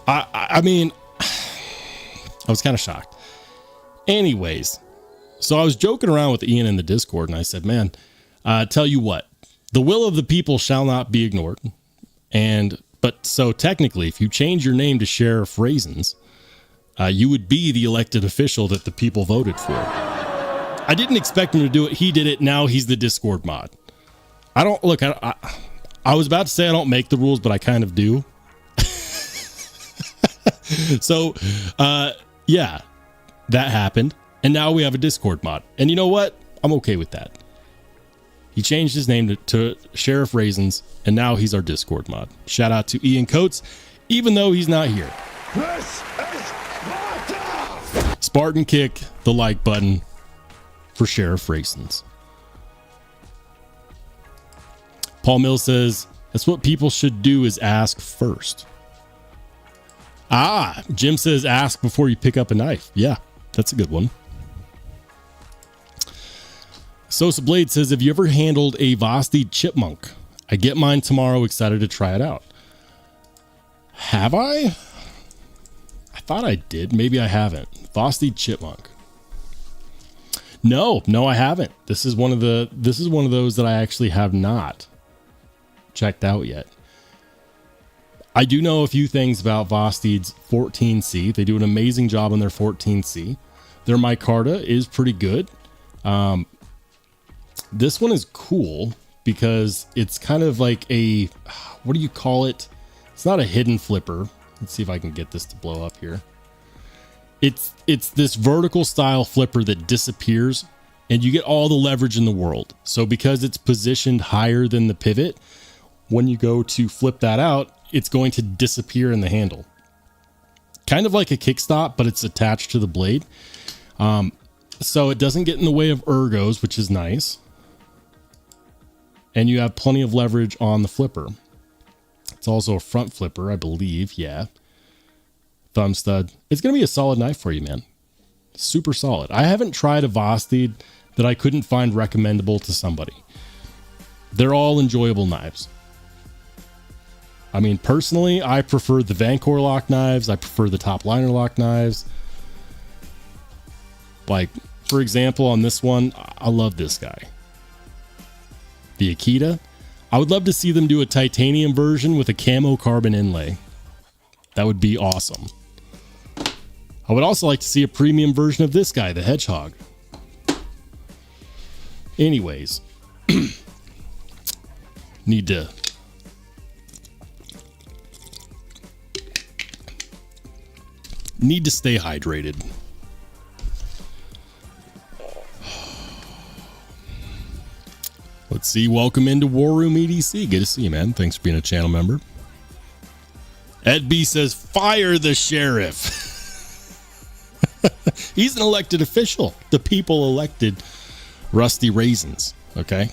I mean, I was kind of shocked. Anyways, so I was joking around with Ian in the Discord and I said, man, tell you what, the will of the people shall not be ignored. But so technically, if you change your name to Sheriff Raisins, you would be the elected official that the people voted for. I didn't expect him to do it. He did it. Now he's the Discord mod. I was about to say I don't make the rules, but I kind of do. So, yeah, that happened. And now we have a Discord mod. And you know what? I'm okay with that. He changed his name to Sheriff Raisins, and now he's our Discord mod. Shout out to Ian Coates, even though he's not here. This is Sparta! Spartan kick the like button for Sheriff Raisins. Paul Mill says, that's what people should do is ask first. Jim says, ask before you pick up a knife. Yeah, that's a good one. Sosa Blade says, have you ever handled a Vosteed chipmunk? I get mine tomorrow. Excited to try it out. Have I? I thought I did. Maybe I haven't. Vosteed chipmunk. No, I haven't. This is one of those that I actually have not checked out yet. I do know a few things about Vosteed's 14C. They do an amazing job on their 14C. Their micarta is pretty good. This one is cool because it's kind of like a, what do you call it? It's not a hidden flipper. Let's see if I can get this to blow up here. It's this vertical style flipper that disappears and you get all the leverage in the world. So because it's positioned higher than the pivot, when you go to flip that out, it's going to disappear in the handle. Kind of like a kickstop, but it's attached to the blade. So it doesn't get in the way of ergos, which is nice. And you have plenty of leverage on the flipper. It's also a front flipper, I believe. Yeah. Thumb stud. It's going to be a solid knife for you, man. Super solid. I haven't tried a Vosteed that I couldn't find recommendable to somebody. They're all enjoyable knives. I mean, personally, I prefer the Vancor lock knives. I prefer the top liner lock knives. Like, for example, on this one, I love this guy. The Akita. I would love to see them do a titanium version with a camo carbon inlay. That would be awesome. I would also like to see a premium version of this guy, the Hedgehog. Anyways. Need to stay hydrated. Let's see. Welcome into War Room EDC. Good to see you, man. Thanks for being a channel member. Ed B says, fire the sheriff. He's an elected official. The people elected Rusty Raisins. Okay.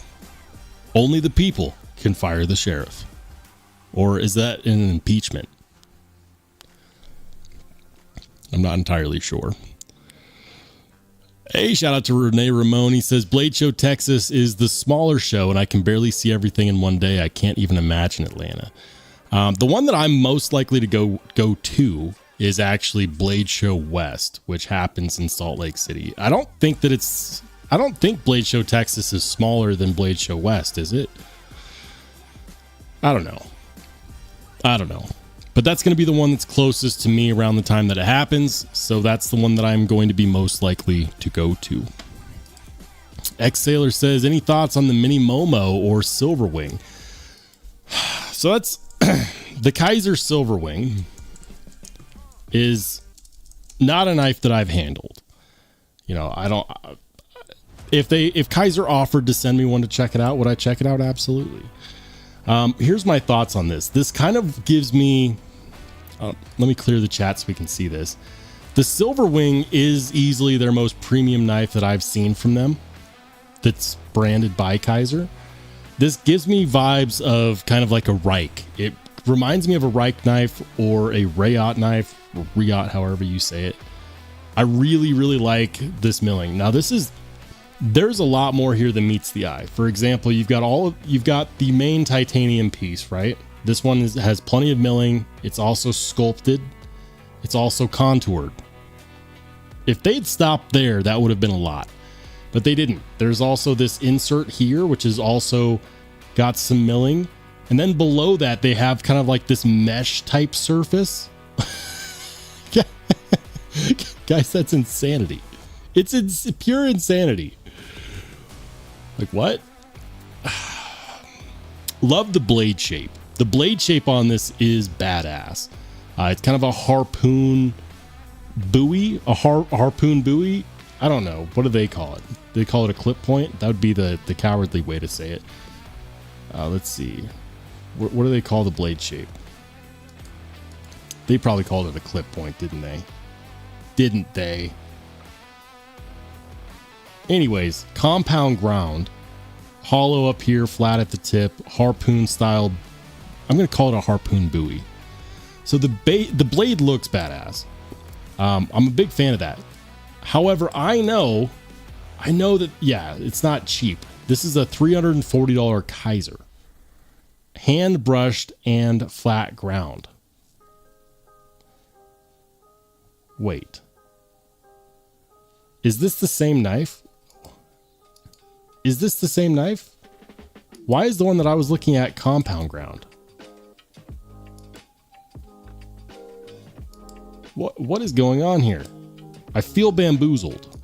Only the people can fire the sheriff. Or is that an impeachment? I'm not entirely sure. Hey, shout out to Renee Ramon. He says, Blade Show Texas is the smaller show, and I can barely see everything in one day. I can't even imagine Atlanta. The one that I'm most likely to go to is actually Blade Show West, which happens in Salt Lake City. I don't think Blade Show Texas is smaller than Blade Show West, is it? I don't know. But that's going to be the one that's closest to me around the time that it happens. So that's the one that I'm going to be most likely to go to. X-Sailor says, any thoughts on the Mini Momo or Silver Wing? So that's the Kizer Silver Wing is not a knife that I've handled. You know, I don't, if Kizer offered to send me one to check it out, would I check it out? Absolutely. Here's my thoughts on this. This kind of gives me, let me clear the chat so we can see this. The Silver Wing is easily their most premium knife that I've seen from them that's branded by Kizer. This gives me vibes of kind of like a Reich. It reminds me of a Reich knife or a Rayot knife, or Rayot, however you say it. I really, really like this milling. Now there's a lot more here than meets the eye. For example, you've got the main titanium piece, right? This one has plenty of milling. It's also sculpted. It's also contoured. If they'd stopped there, that would have been a lot, but they didn't. There's also this insert here, which is also got some milling. And then below that, they have kind of like this mesh type surface. Guys, that's insanity. It's pure insanity. Like what? Love the blade shape. The blade shape on this is badass. It's kind of a harpoon buoy, harpoon buoy. I don't know. What do they call it? They call it a clip point. That would be the cowardly way to say it. Let's see. What do they call the blade shape? They probably called it a clip point, didn't they? Didn't they? Anyways, compound ground. hollow up here, flat at the tip, harpoon style. I'm going to call it a harpoon buoy. So the blade looks badass. I'm a big fan of that. However, I know that, yeah, it's not cheap. This is a $340 Kizer. Hand brushed and flat ground. Wait. Is this the same knife? Is this the same knife? Why is the one that I was looking at compound ground? What is going on here? I feel bamboozled.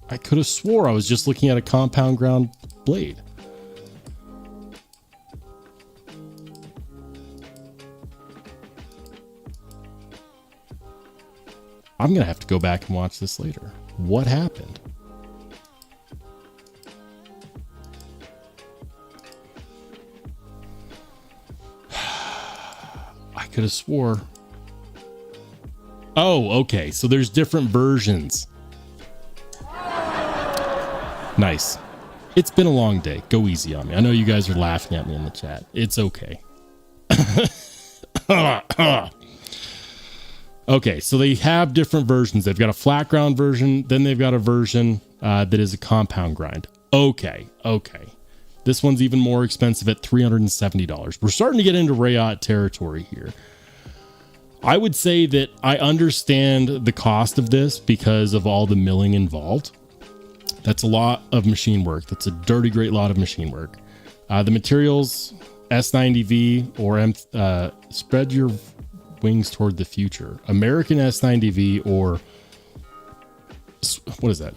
I could have swore I was just looking at a compound ground blade. I'm going to have to go back and watch this later. What happened? I could have swore. Oh, okay. So there's different versions. Nice. It's been a long day. Go easy on me. I know you guys are laughing at me in the chat. It's okay. Okay, so they have different versions. They've got a flat ground version. Then they've got a version that is a compound grind. Okay. This one's even more expensive at $370. We're starting to get into Rayot territory here. I would say that I understand the cost of this because of all the milling involved. That's a lot of machine work. That's a dirty, great lot of machine work. The materials, S90V or spread your wings toward the future. American S90V or what is that?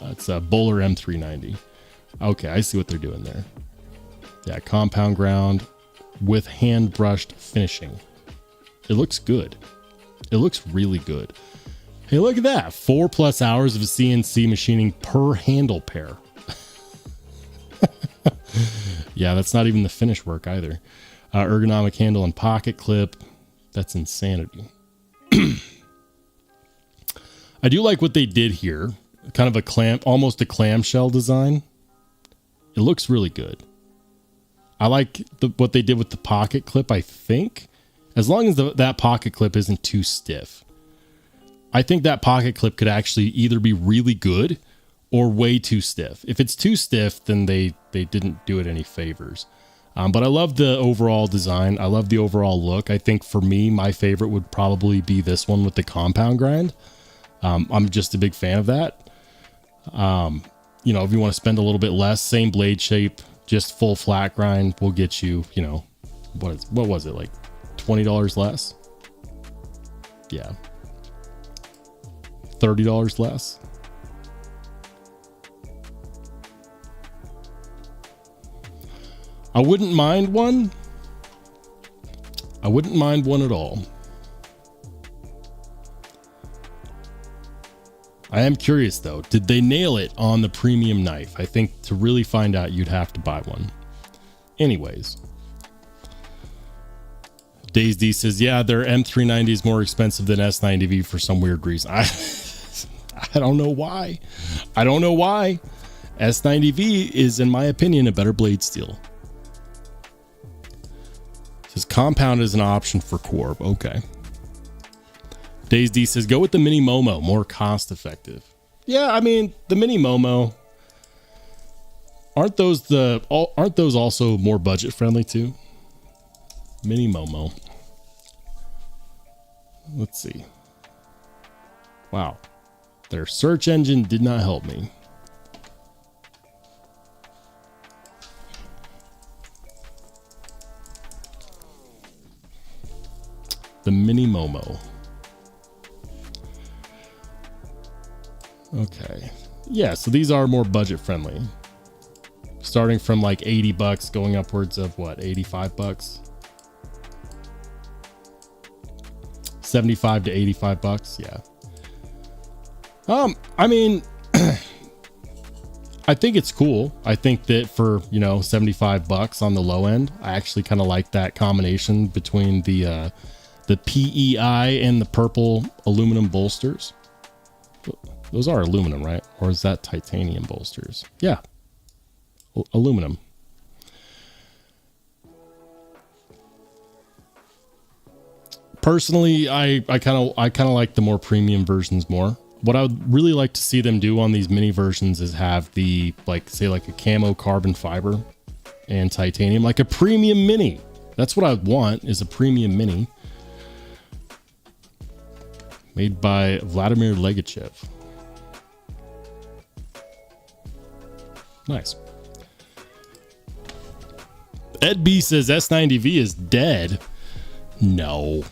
It's a Bowler M390. Okay, I see what they're doing there. Yeah, compound ground with hand brushed finishing. It looks good. It looks really good. Hey, look at that. 4+ hours of CNC machining per handle pair. Yeah, that's not even the finish work either. Ergonomic handle and pocket clip. That's insanity. I do like what they did here. Kind of a almost a clamshell design. It looks really good. I like what they did with the pocket clip, I think. As long as that pocket clip isn't too stiff. I think that pocket clip could actually either be really good or way too stiff. If it's too stiff, then they didn't do it any favors. But I love the overall design. I love the overall look. I think for me, my favorite would probably be this one with the compound grind. I'm just a big fan of that. You know, if you want to spend a little bit less, same blade shape, just full flat grind will get you, you know, what was it, like $20 less? Yeah. $30 less. I wouldn't mind one. I wouldn't mind one at all. I am curious though, did they nail it on the premium knife? I think to really find out, you'd have to buy one. Anyways. Days D says, yeah, their M390 is more expensive than S90V for some weird reason. I don't know why. I don't know why. S90V is, in my opinion, a better blade steel. Says compound is an option for Corb. Okay. Days D says, go with the Mini Momo, more cost effective. Yeah, I mean, the Mini Momo, aren't those also more budget friendly too? Mini Momo. Let's see. Wow. Their search engine did not help me. The Mini Momo. Okay. Yeah, so these are more budget friendly. Starting from like $80 going upwards of what, $85? 75 to $85, yeah. I mean, I think it's cool. I think that for, you know, $75 on the low end, I actually kind of like that combination between the PEI and the purple aluminum bolsters. Those are aluminum, right? Or is that titanium bolsters? Yeah. Aluminum. Personally, I kind of like the more premium versions more. What I would really like to see them do on these mini versions is have the, like, say, like a camo carbon fiber and titanium, like a premium mini. That's what I would want, is a premium mini made by Vladimir Legachev. Nice. Ed B says S90V is dead. No.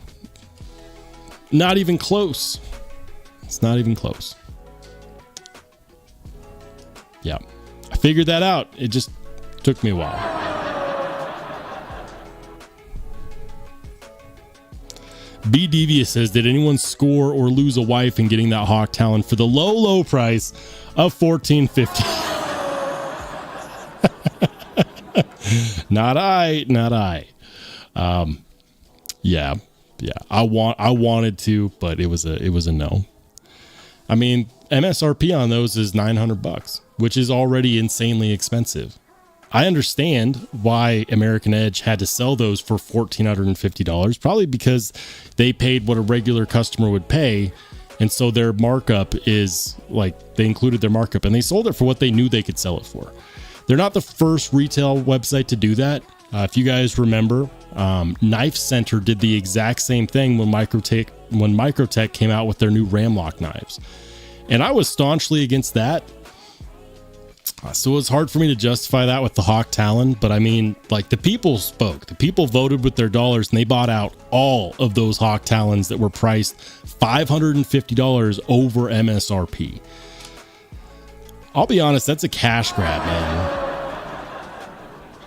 Not even close. It's not even close. Yeah. I figured that out. It just took me a while. B Devious says, did anyone score or lose a wife in getting that Hawk Talon for the low price of $14.50? Not I. Yeah. I wanted to, but it was a no. I mean, MSRP on those is $900, which is already insanely expensive. I understand why American Edge had to sell those for $1,450, probably because they paid what a regular customer would pay. And so their markup is like, they included their markup and they sold it for what they knew they could sell it for. They're not the first retail website to do that. If you guys remember, Knife Center did the exact same thing when Microtech came out with their new Ramlock knives. And I was staunchly against that. So it was hard for me to justify that with the Hawk Talon. But I mean, like, the people spoke. The people voted with their dollars and they bought out all of those Hawk Talons that were priced $550 over MSRP. I'll be honest, that's a cash grab, man.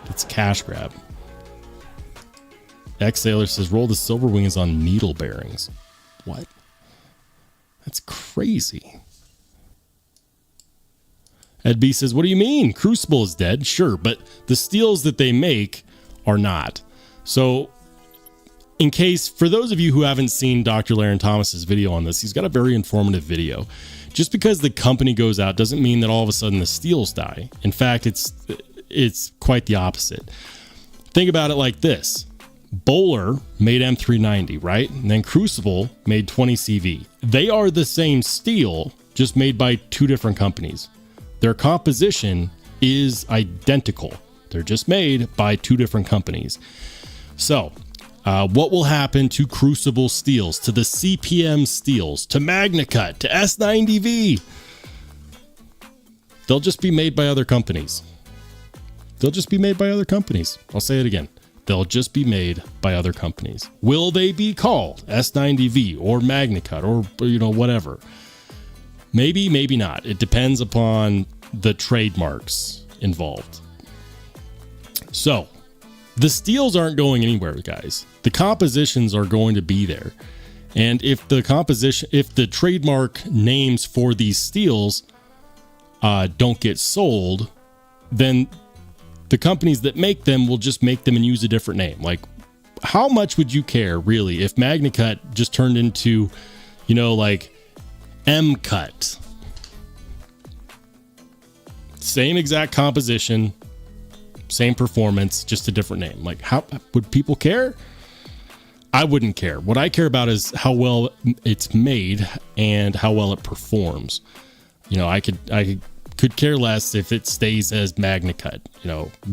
It's a cash grab. X-Sailor says, roll the Silver Wing is on needle bearings. What? That's crazy. Ed B says, what do you mean? Crucible is dead? Sure, but the steels that they make are not. So, in case, for those of you who haven't seen Dr. Laren Thomas's video on this, he's got a very informative video. Just because the company goes out doesn't mean that all of a sudden the steels die. In fact, it's quite the opposite. Think about it like this. Bowler made M390, right? And then Crucible made 20 CV. They are the same steel, just made by two different companies. Their composition is identical. They're just made by two different companies. So, what will happen to Crucible steels, to the CPM steels, to MagnaCut, to S90V? They'll just be made by other companies. They'll just be made by other companies. I'll say it again. They'll just be made by other companies. Will they be called S90V or MagnaCut or, whatever? Maybe, maybe not. It depends upon the trademarks involved. So, the steels aren't going anywhere, guys. The compositions are going to be there. And if the trademark names for these steels don't get sold, then the companies that make them will just make them and use a different name. Like, how much would you care, really, if MagnaCut just turned into, like M-Cut? Same exact composition, same performance, just a different name. Like, how would people care? I wouldn't care. What I care about is how well it's made and how well it performs. I could care less if it stays as MagnaCut.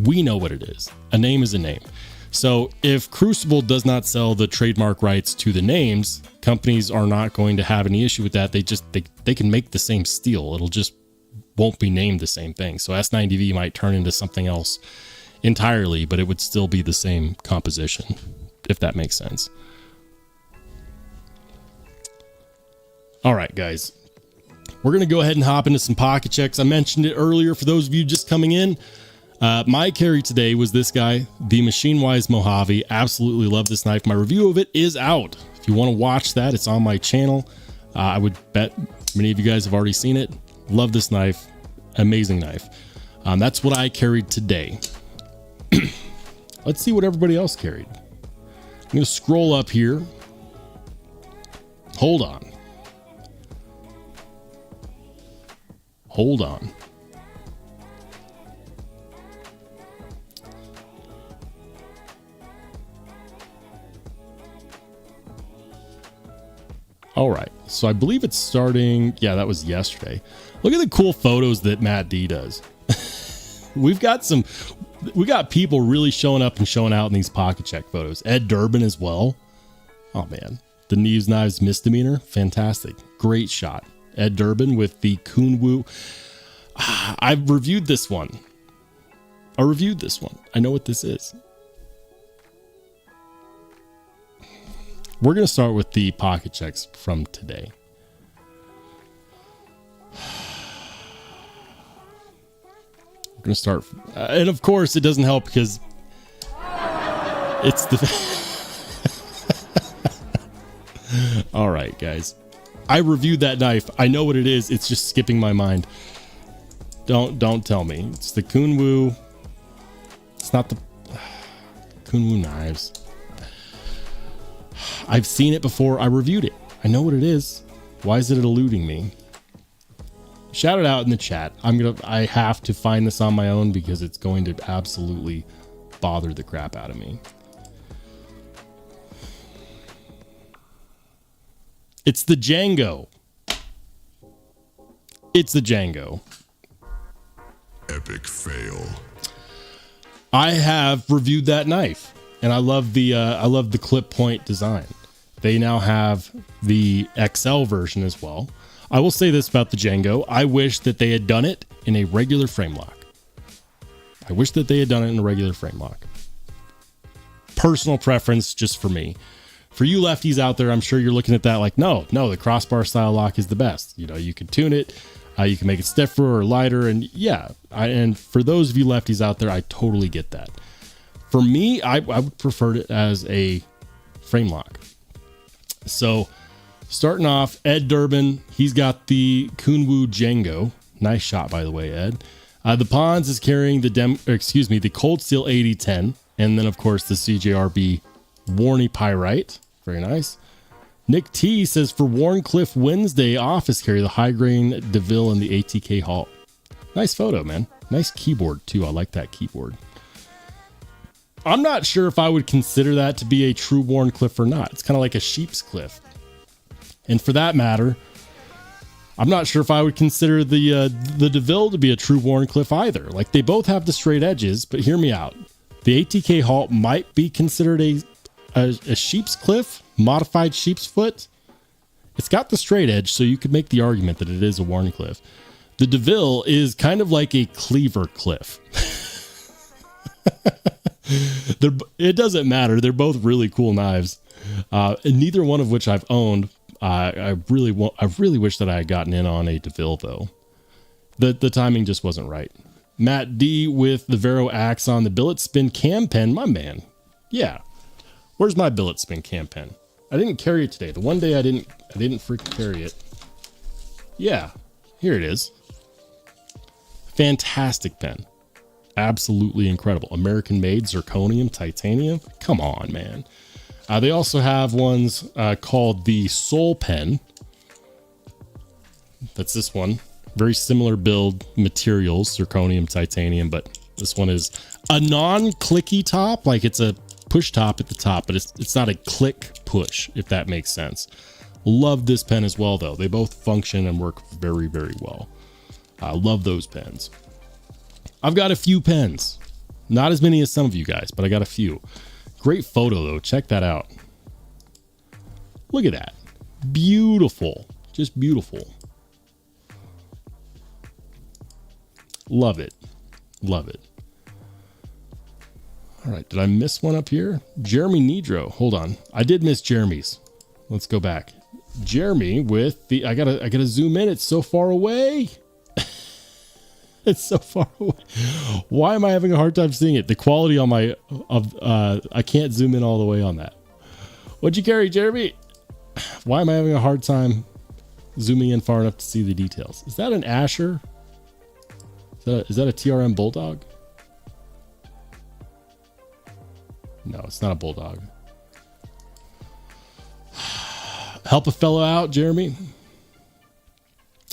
We know what it is. A name is a name. So if Crucible does not sell the trademark rights to the names, companies are not going to have any issue with that. They can make the same steel. It'll just won't be named the same thing. So S90V might turn into something else entirely, but it would still be the same composition, if that makes sense. All right, guys. We're going to go ahead and hop into some pocket checks. I mentioned it earlier for those of you just coming in. My carry today was this guy, the Machine Wise Mojave. Absolutely love this knife. My review of it is out. If you want to watch that, it's on my channel. I would bet many of you guys have already seen it. Love this knife. Amazing knife. That's what I carried today. Let's see what everybody else carried. I'm going to scroll up here. Hold on. Hold on. All right, so I believe it's starting. Yeah, that was yesterday. Look at the cool photos that Matt D does. we got people really showing up and showing out in these pocket check photos. Ed Durbin as well. Oh man, the Knives misdemeanor, fantastic, great shot. Ed Durbin with the Kunwu. I've reviewed this one. I know what this is. We're going to start with the pocket checks from today. We're going to start. And of course, it doesn't help because it's the. All right, guys. I reviewed that knife. I know what it is. It's just skipping my mind. Don't tell me. It's the Kunwu. It's not the Kunwu knives. I've seen it before. I reviewed it. I know what it is. Why is it eluding me? Shout it out in the chat. I have to find this on my own because it's going to absolutely bother the crap out of me. It's the Django. It's the Django. Epic fail. I have reviewed that knife, and I love the clip point design. They now have the XL version as well. I will say this about the Django. I wish that they had done it in a regular frame lock. Personal preference just for me. For you lefties out there, I'm sure you're looking at that like, no, the crossbar style lock is the best. You know, you can tune it. You can make it stiffer or lighter. And yeah, and for those of you lefties out there, I totally get that. For me, I would prefer it as a frame lock. So starting off, Ed Durbin, he's got the Kunwu Django. Nice shot, by the way, Ed. The Pons is carrying the Cold Steel 8010. And then, of course, the CJRB Warney Pyrite. Very nice. Nick T says for Warncliffe Wednesday office carry the high grain DeVille and the ATK Halt. Nice photo, man. Nice keyboard, too. I like that keyboard. I'm not sure if I would consider that to be a true Warncliffe or not. It's kind of like a sheep's cliff. And for that matter, I'm not sure if I would consider the DeVille to be a true Warncliffe either. Like, they both have the straight edges, but hear me out. The ATK Halt might be considered a sheep's cliff, modified sheep's foot. It's got the straight edge, so you could make the argument that it is a Warncliffe. The DeVille is kind of like a cleaver cliff. It doesn't matter. They're both really cool knives, and neither one of which I've owned. I really wish that I had gotten in on a DeVille though. The timing just wasn't right. Matt D with the Vero Axe on the billet spin cam pen, my man. Yeah, where's my billet spin cam pen? I didn't carry it today. The one day I didn't freaking carry it. Yeah, here it is. Fantastic pen. Absolutely incredible. American made, zirconium, titanium. Come on, man. They also have ones called the Soul Pen. That's this one. Very similar build materials, zirconium, titanium, but this one is a non-clicky top. Like, it's a push top at the top, but it's not a click push, if that makes sense. Love this pen as well, though. They both function and work very, very well. I love those pens. I've got a few pens. Not as many as some of you guys, but I got a few. Great photo, though. Check that out. Look at that. Beautiful. Just beautiful. Love it. Love it. All right. Did I miss one up here? Jeremy Nidro. Hold on. I did miss Jeremy's. Let's go back. Jeremy with the... I gotta zoom in. It's so far away. It's so far away. Why am I having a hard time seeing it? The quality on my I can't zoom in all the way on that. What'd you carry, Jeremy? Why am I having a hard time zooming in far enough to see the details? Is that an Asher? Is that a TRM Bulldog? No, it's not a Bulldog. Help a fellow out, Jeremy.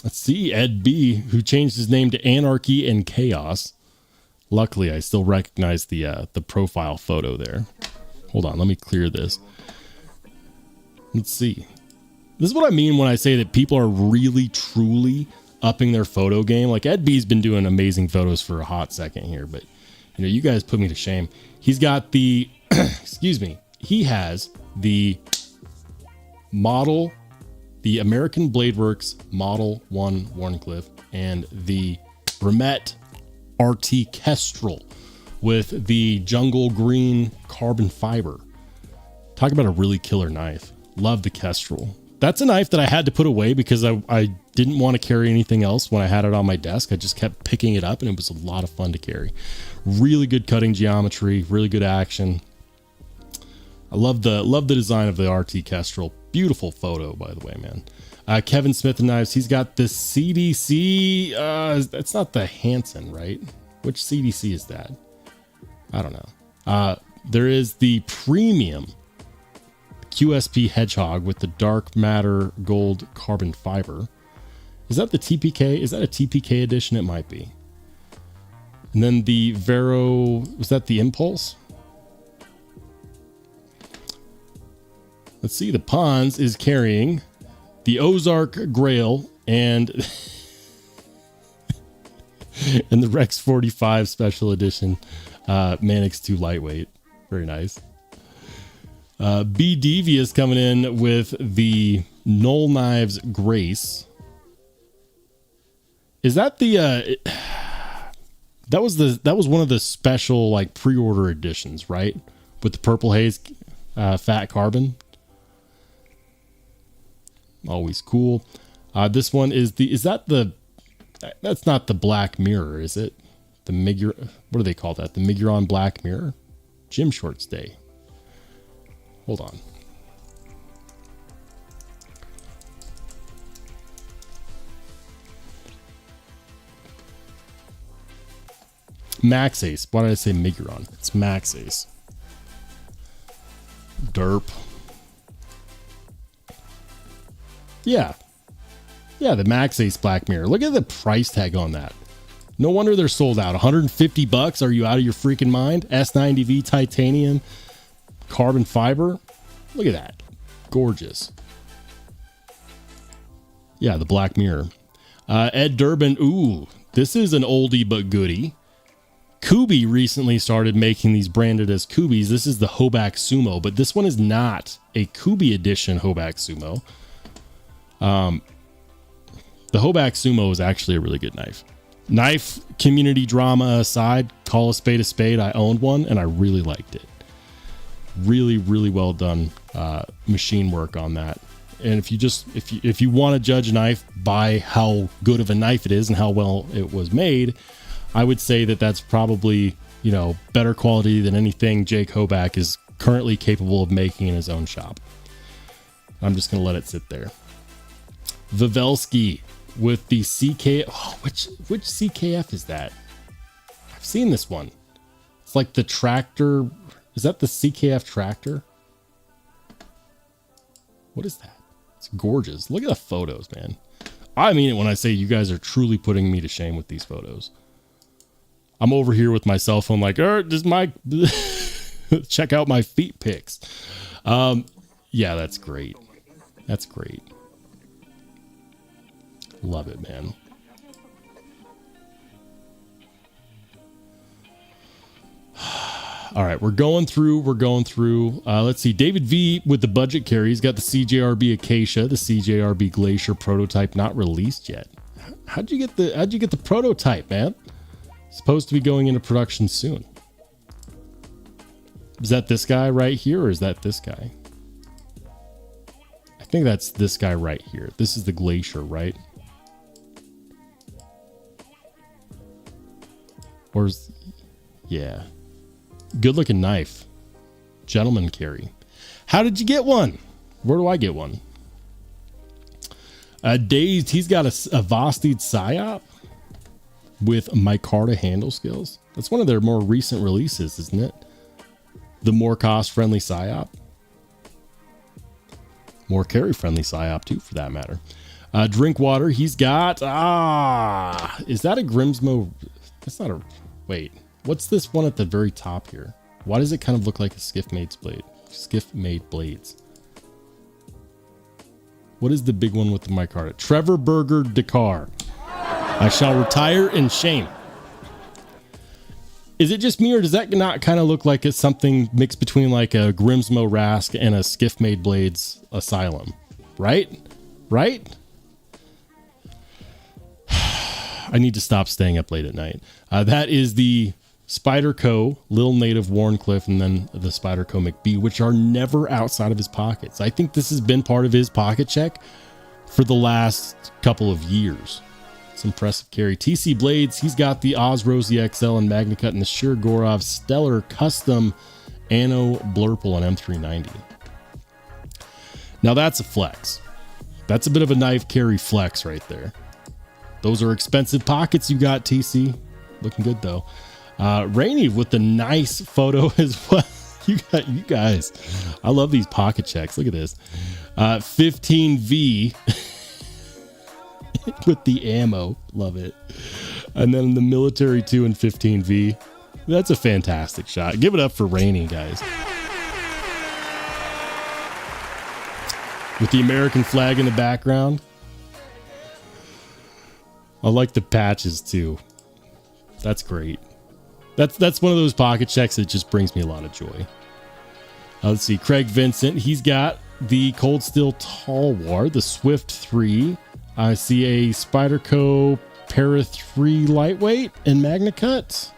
Let's see, Ed B, who changed his name to Anarchy and Chaos. Luckily, I still recognize the profile photo there. Hold on, let me clear this. Let's see. This is what I mean when I say that people are really, truly upping their photo game. Like Ed B's been doing amazing photos for a hot second here, but you know, you guys put me to shame. He's got the, excuse me, he has the model, the American Blade Works Model 1 Wharncliffe and the Remet RT Kestrel with the jungle green carbon fiber. Talk about a really killer knife. Love the Kestrel. That's a knife that I had to put away because I didn't want to carry anything else when I had it on my desk. I just kept picking it up and it was a lot of fun to carry. Really good cutting geometry, really good action. I love the design of the RT Kestrel. Beautiful photo, by the way, man. Kevin Smith and Knives, he's got the CDC. That's not the Hansen, right? Which CDC is that? I don't know. There is the premium QSP Hedgehog with the dark matter gold carbon fiber. Is that the TPK? Is that a TPK edition? It might be. And then the Vero, was that the Impulse? Let's see, the Pons is carrying the Ozark Grail and and the Rex 45 Special Edition Manix 2 Lightweight. Very nice. B Devious coming in with the Knoll Knives Grace. Is that the that was one of the special like pre-order editions, right? With the purple haze fat carbon. Always cool. This one is that's not the Black Mirror, is it? The what do they call that? The Miguron Black Mirror? Gym Shorts Day. Hold on. Max Ace. Why did I say Miguron? It's Max Ace. Derp. Yeah. Yeah, the Max Ace Black Mirror. Look at the price tag on that. No wonder they're sold out. $150? Are you out of your freaking mind? S90V titanium carbon fiber. Look at that. Gorgeous. Yeah, the Black Mirror. Ed Durbin. Ooh, this is an oldie but goodie. Kubi recently started making these branded as Kubis. This is the Hoback Sumo, but this one is not a Kubi edition Hoback Sumo. The Hoback Sumo is actually a really good knife. Knife community drama aside, call a spade, I owned one and I really liked it. Really, really well done machine work on that. And if you want to judge a knife by how good of a knife it is and how well it was made, I would say that that's probably, you know, better quality than anything Jake Hoback is currently capable of making in his own shop. I'm just going to let it sit there. Vivelsky with the CK. Oh, which CKF is that? I've seen this one. It's like the tractor. Is that the CKF tractor? What is that? It's gorgeous. Look at the photos, man. I mean it when I say you guys are truly putting me to shame with these photos. I'm over here with my cell phone like, does my check out my feet pics. Yeah, that's great. That's great. Love it, man. All right, we're going through. Let's see. David V with the budget carry. He's got the CJRB Acacia, the CJRB Glacier prototype, not released yet. How'd you get the prototype, man? Supposed to be going into production soon. Is that this guy right here, or is that this guy? I think that's this guy right here. This is the Glacier, right? Or is, yeah. Good looking knife. Gentleman carry. How did you get one? Where do I get one? Dazed, he's got a Vosteed Psyop with micarta handle skills. That's one of their more recent releases, isn't it? The more cost-friendly Psyop. More carry-friendly Psyop, too, for that matter. Drinkwater, he's got, is that a Grimsmo? That's not a, wait, what's this one at the very top here? Why does it kind of look like a Skiff-made blade? Skiff-made blades. What is the big one with the micarta? Trevor Berger Dakar. I shall retire in shame. Is it just me, or does that not kind of look like it's something mixed between like a Grimsmo Rask and a Skiff-made blades Asylum? Right? Right? I need to stop staying up late at night. That is the Spyderco Lil Native Warncliffe, and then the Spyderco McBee, which are never outside of his pockets. I think this has been part of his pocket check for the last couple of years. It's impressive carry. TC Blades, he's got the Oz Rosie XL and MagnaCut and the Shir Gorov Stellar Custom Anno Blurple and M390. Now that's a flex. That's a bit of a knife carry flex right there. Those are expensive pockets you got, TC. Looking good though. Rainy with the nice photo as well. You guys. I love these pocket checks. Look at this. 15V with the ammo. Love it. And then the military 2 and 15V. That's a fantastic shot. Give it up for Rainy, guys. With the American flag in the background. I like the patches too. That's great. That's one of those pocket checks that just brings me a lot of joy. Let's see. Craig Vincent. He's got the Cold Steel Talwar, the Swift 3. I see a Spyderco Para 3 Lightweight and MagnaCut.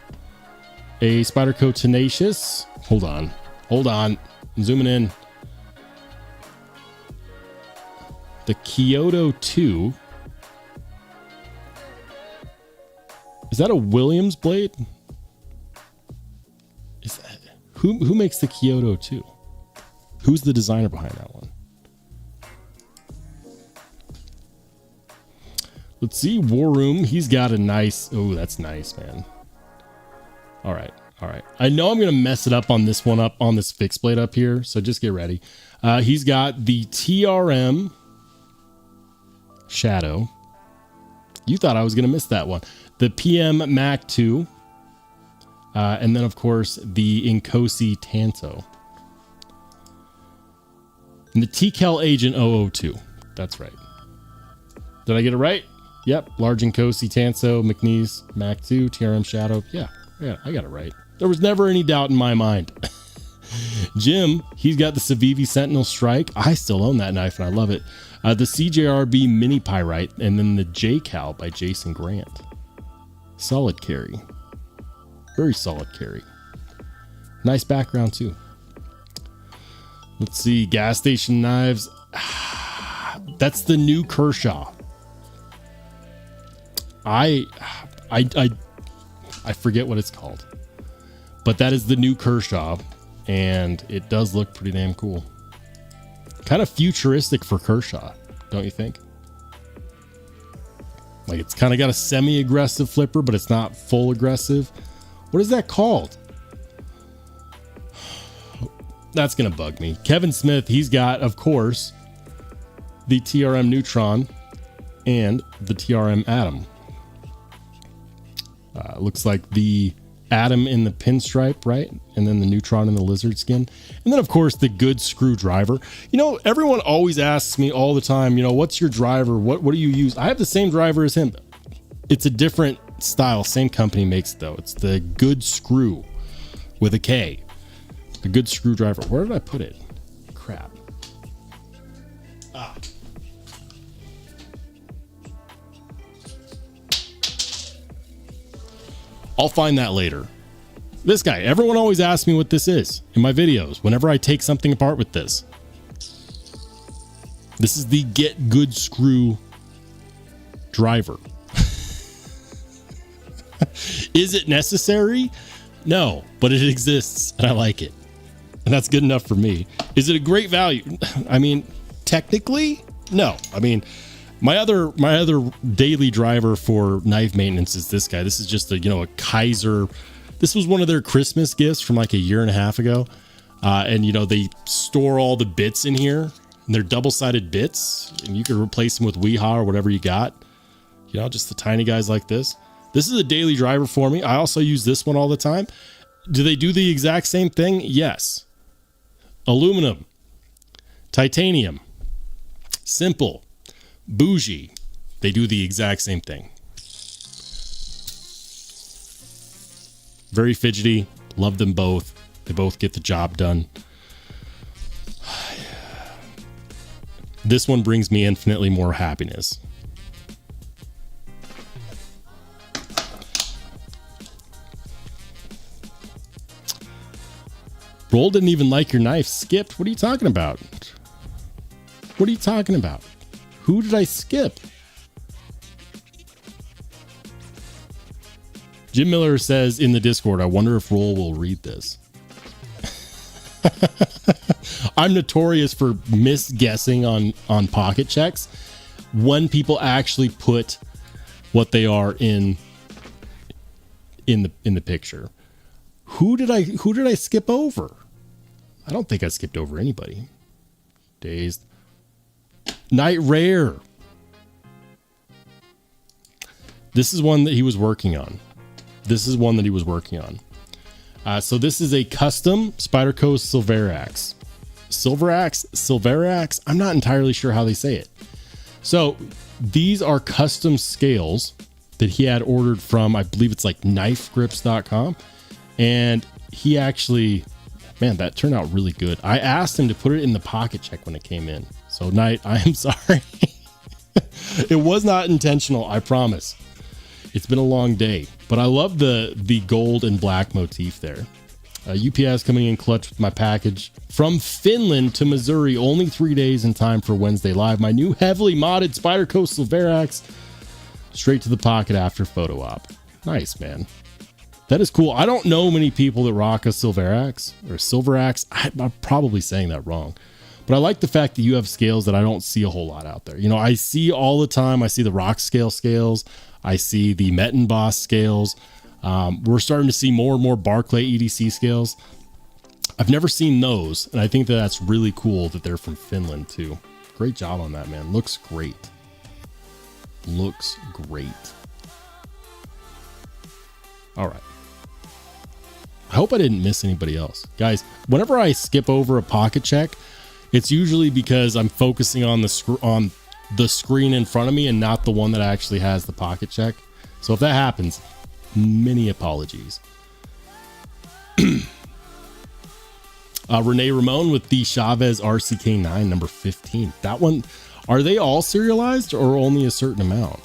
A Spyderco Tenacious. Hold on. I'm zooming in. The Kyoto 2. Is that a Williams blade? Is that, who makes the Kyoto 2? Who's the designer behind that one? Let's see. War Room. He's got a nice. Oh, that's nice, man. All right. I know I'm going to mess it up on this one, up on this fixed blade up here. So just get ready. He's got the TRM Shadow. You thought I was going to miss that one. The PM Mac 2. And then, of course, the Inkosi Tanto. And the TCal Agent 002. That's right. Did I get it right? Yep. Large Inkosi Tanto, McNeese, Mac 2, TRM Shadow. Yeah, I got it right. There was never any doubt in my mind. Jim, he's got the Civivi Sentinel Strike. I still own that knife, and I love it. The CJRB Mini Pyrite, and then the J-Cal by Jason Grant. Solid carry. Very solid carry. Nice background, too. Let's see. Gas station knives. That's the new Kershaw. I forget what it's called. But that is the new Kershaw. And it does look pretty damn cool. Kind of futuristic for Kershaw, don't you think? Like, it's kind of got a semi-aggressive flipper, but it's not full aggressive. What is that called? That's going to bug me. Kevin Smith, he's got, of course, the TRM Neutron and the TRM Atom. Looks like the Atom in the pinstripe, right? And then the Neutron in the lizard skin. And then, of course, the good screwdriver. You know, everyone always asks me all the time, you know, what's your driver? What do you use? I have the same driver as him. It's a different style. Same company makes it, though. It's the Good Screw with a K. The Good Screwdriver. Where did I put it? Crap. I'll find that later. This guy, everyone always asks me what this is in my videos whenever I take something apart with this. This is the Get Good Screw driver. Is it necessary? No, but it exists and I like it. And that's good enough for me. Is it a great value? I mean, technically, no. I mean, my other daily driver for knife maintenance is this guy. This is just a Kizer. This was one of their Christmas gifts from like a year and a half ago. And they store all the bits in here. And they're double-sided bits, and you can replace them with Weehaw or whatever you got. You know, just the tiny guys like this. This is a daily driver for me. I also use this one all the time. Do they do the exact same thing? Yes. Aluminum, titanium, simple, bougie. They do the exact same thing. Very fidgety. Love them both. They both get the job done. This one brings me infinitely more happiness. Roll didn't even like your knife. Skipped. What are you talking about? What are you talking about? Who did I skip? Jim Miller says in the Discord, I wonder if Roll will read this. I'm notorious for misguessing on pocket checks when people actually put what they are in the picture. Who did I skip over? I don't think I skipped over anybody. Dazed. Night Rare. This is one that he was working on. So this is a custom Spyderco Silverax. Silverax? I'm not entirely sure how they say it. So these are custom scales that he had ordered from, I believe it's like knifegrips.com. And he actually, man, that turned out really good. I asked him to put it in the pocket check when it came in. So Knight, I am sorry. It was not intentional, I promise. It's been a long day, but I love the gold and black motif there. UPS coming in clutch with my package from Finland to Missouri. Only 3 days in time for Wednesday Live. My new heavily modded Spyderco Silverax. Straight to the pocket after photo op. Nice, man. That is cool. I don't know many people that rock a Silverax or Silverax. I'm probably saying that wrong. But I like the fact that you have scales that I don't see a whole lot out there. You know, I see all the time. I see the Rock Scale scales. I see the Mettenboss scales. We're starting to see more and more Barclay EDC scales. I've never seen those, and I think that that's really cool that they're from Finland too. Great job on that, man. Looks great. Looks great. All right. I hope I didn't miss anybody else. Guys, whenever I skip over a pocket check, it's usually because I'm focusing on the screen in front of me and not the one that actually has the pocket check. So if that happens, many apologies. Renee Ramon with the Chavez RCK9 number 15. That one, are they all serialized or only a certain amount?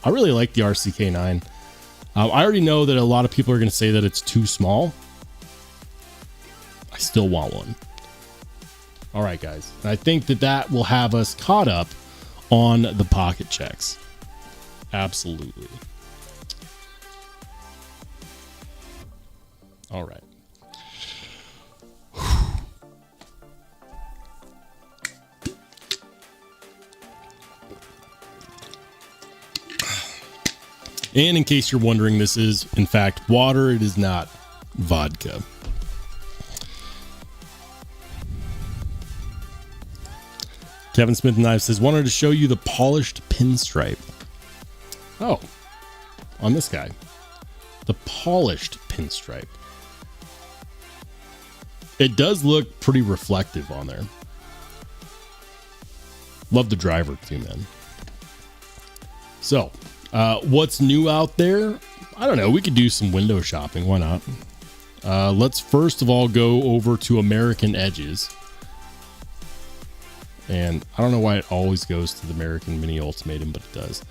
I really like the RCK9. I already know that a lot of people are going to say that it's too small. I still want one. All right, guys. And I think that will have us caught up on the pocket checks. Absolutely. All right. And in case you're wondering, this is, in fact, water. It is not vodka. Kevin Smith Knives says, wanted to show you the polished pinstripe. Oh, on this guy. The polished pinstripe. It does look pretty reflective on there. Love the driver too, man. So, what's new out there? I don't know. We could do some window shopping. Why not? Let's first of all go over to American Edges. And I don't know why it always goes to the American Mini Ultimatum, but it does.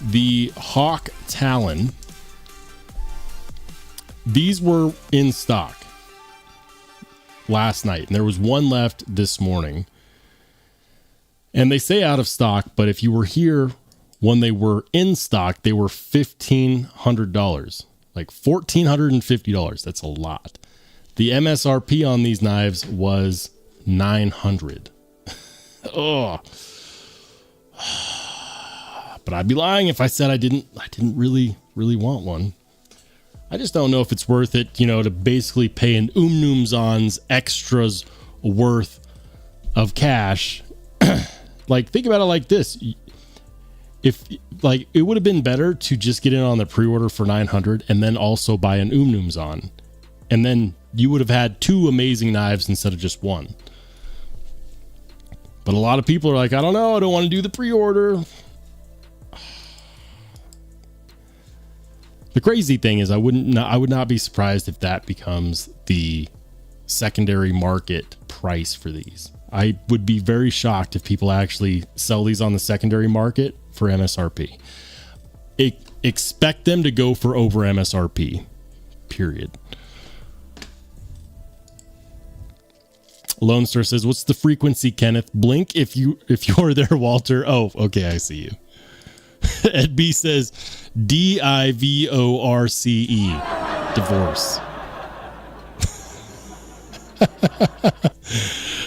The Hawk Talon. These were in stock last night, and there was one left this morning. And they say out of stock, but if you were here when they were in stock, they were $1,500, like $1,450. That's a lot. The MSRP on these knives was $900. Oh, but I'd be lying if I said I didn't really want one. I just don't know if it's worth it, you know, to basically pay an Umnumzon's extras worth of cash. Like, think about it like this. If like, it would have been better to just get in on the pre-order for 900 and then also buy an on, and then you would have had 2 amazing knives instead of just 1. But a lot of people are like, I don't know, I don't want to do the pre-order. The crazy thing is, I would not be surprised if that becomes the secondary market price for these. I would be very shocked if people actually sell these on the secondary market for MSRP. Expect them to go for over MSRP, period. Lone Star says, what's the frequency, Kenneth? Blink if you're there, Walter. Oh, okay, I see you. Ed B says DIVORCE, divorce.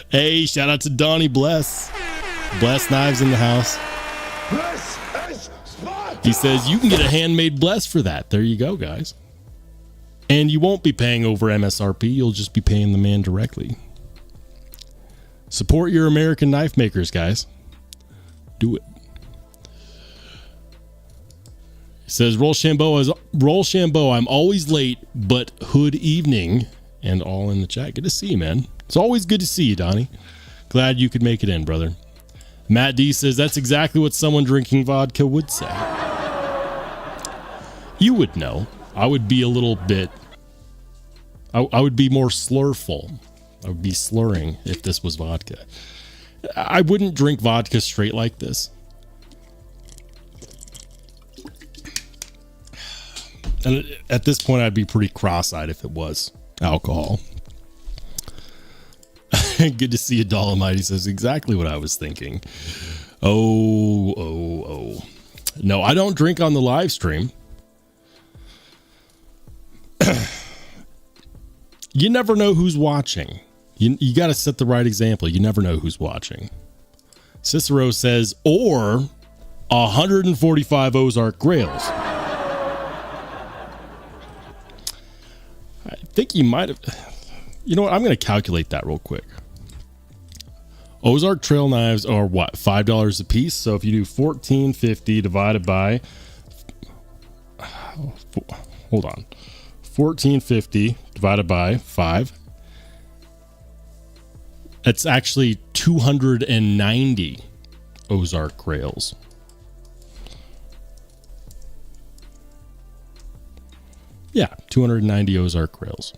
Hey, shout out to Donnie Bless Knives in the house. He says you can get a handmade Bless for that. There you go, guys. And you won't be paying over MSRP. You'll just be paying the man directly. Support your American knife makers, guys. Do it. He says, Rollshambo, I'm always late, but hood evening. And all in the chat. Good to see you, man. It's always good to see you, Donnie. Glad you could make it in, brother. Matt D says, that's exactly what someone drinking vodka would say. You would know. I would be a little bit... I would be more slurful. I would be slurring if this was vodka. I wouldn't drink vodka straight like this. And at this point, I'd be pretty cross-eyed if it was alcohol. Good to see you, Dolomite. He says exactly what I was thinking. Oh. No, I don't drink on the live stream. You never know who's watching. You got to set the right example. You never know who's watching. Cicero says, or 145 Ozark Grails. I think you might have... You know what? I'm going to calculate that real quick. Ozark Trail knives are what? $5 a piece. So if you do $14.50 divided by... Hold on. $14.50 divided by 5. That's actually 290 Ozark Grails. Yeah, 290 Ozark Grails.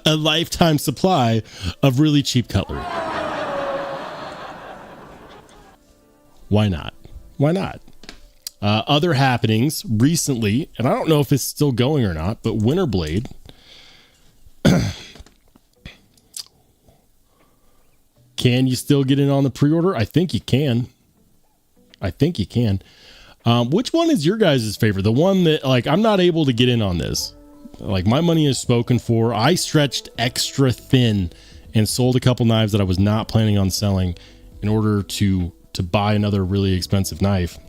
A lifetime supply of really cheap cutlery. Why not? Why not? Other happenings recently, and I don't know if it's still going or not, but Winterblade can you still get in on the pre-order? I think you can. Which one is your guys' favorite? The one that, like, I'm not able to get in on this. Like, my money is spoken for. I stretched extra thin and sold a couple knives that I was not planning on selling in order to buy another really expensive knife.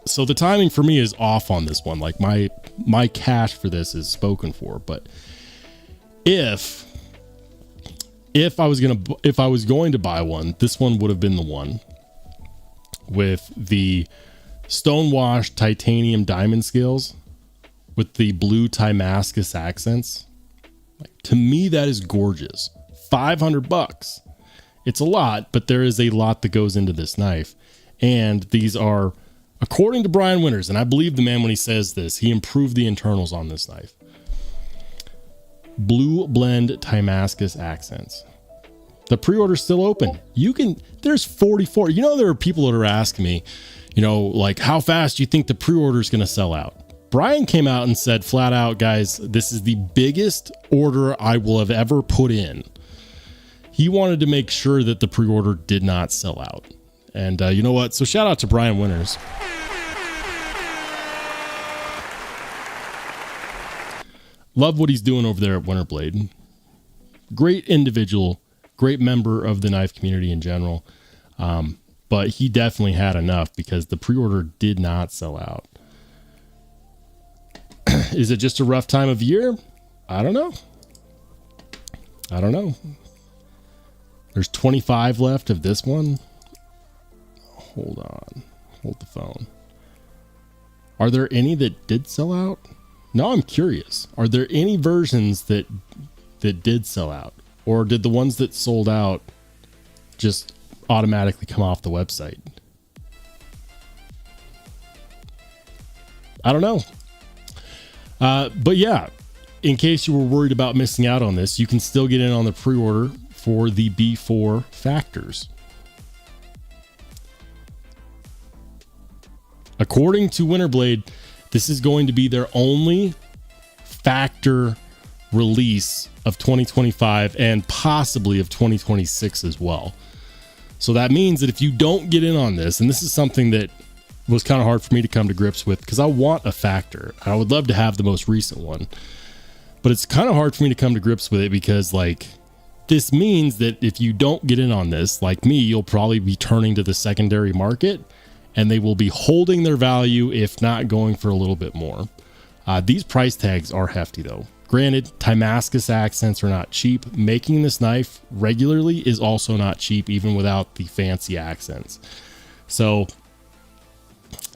So the timing for me is off on this one. Like, my cash for this is spoken for. But if I was going to buy one, this one would have been the one with the stonewashed titanium diamond scales with the blue Damascus accents. Like, to me, that is gorgeous. $500. It's a lot, but there is a lot that goes into this knife. And these are, according to Brian Winters, and I believe the man when he says this, he improved the internals on this knife. Blue blend Damascus accents. The pre-order's still open. There's 44. You know, there are people that are asking me, you know, like, how fast do you think the pre-order is going to sell out? Brian came out and said flat out, guys, this is the biggest order I will have ever put in. He wanted to make sure that the pre-order did not sell out. And you know what? So shout out to Brian Winters. Love what he's doing over there at Winterblade. Great individual, great member of the knife community in general. But he definitely had enough because the pre-order did not sell out. Is it just a rough time of year? I don't know. There's 25 left of this one. Hold on. Hold the phone. Are there any that did sell out? Now I'm curious. Are there any versions that did sell out? Or did the ones that sold out just automatically come off the website? I don't know. But yeah, in case you were worried about missing out on this, you can still get in on the pre-order for the B4 Factors. According to Winterblade, this is going to be their only factor release of 2025 and possibly of 2026 as well. So that means that if you don't get in on this, and this is something that was kind of hard for me to come to grips with because I want a factor. I would love to have the most recent one, but it's kind of hard for me to come to grips with it because like this means that if you don't get in on this, like me, you'll probably be turning to the secondary market and they will be holding their value, if not going for a little bit more. These price tags are hefty though. Granted, Damascus accents are not cheap. Making this knife regularly is also not cheap, even without the fancy accents. So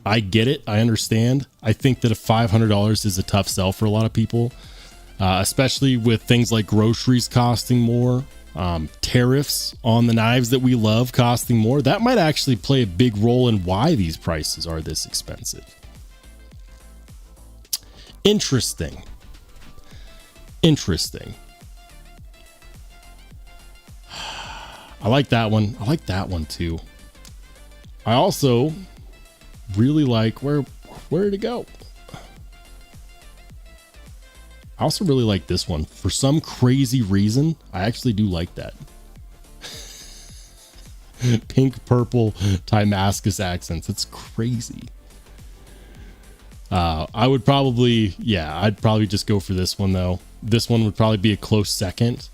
I get it. I understand. I think that $500 is a tough sell for a lot of people, especially with things like groceries costing more, tariffs on the knives that we love costing more. That might actually play a big role in why these prices are this expensive. Interesting. I like that one. I like that one too. I also really like where did it go? I also really like this one. For some crazy reason, I actually do like that. Pink, purple, Damascus accents. It's crazy. I would probably, I'd probably just go for this one though. This one would probably be a close second.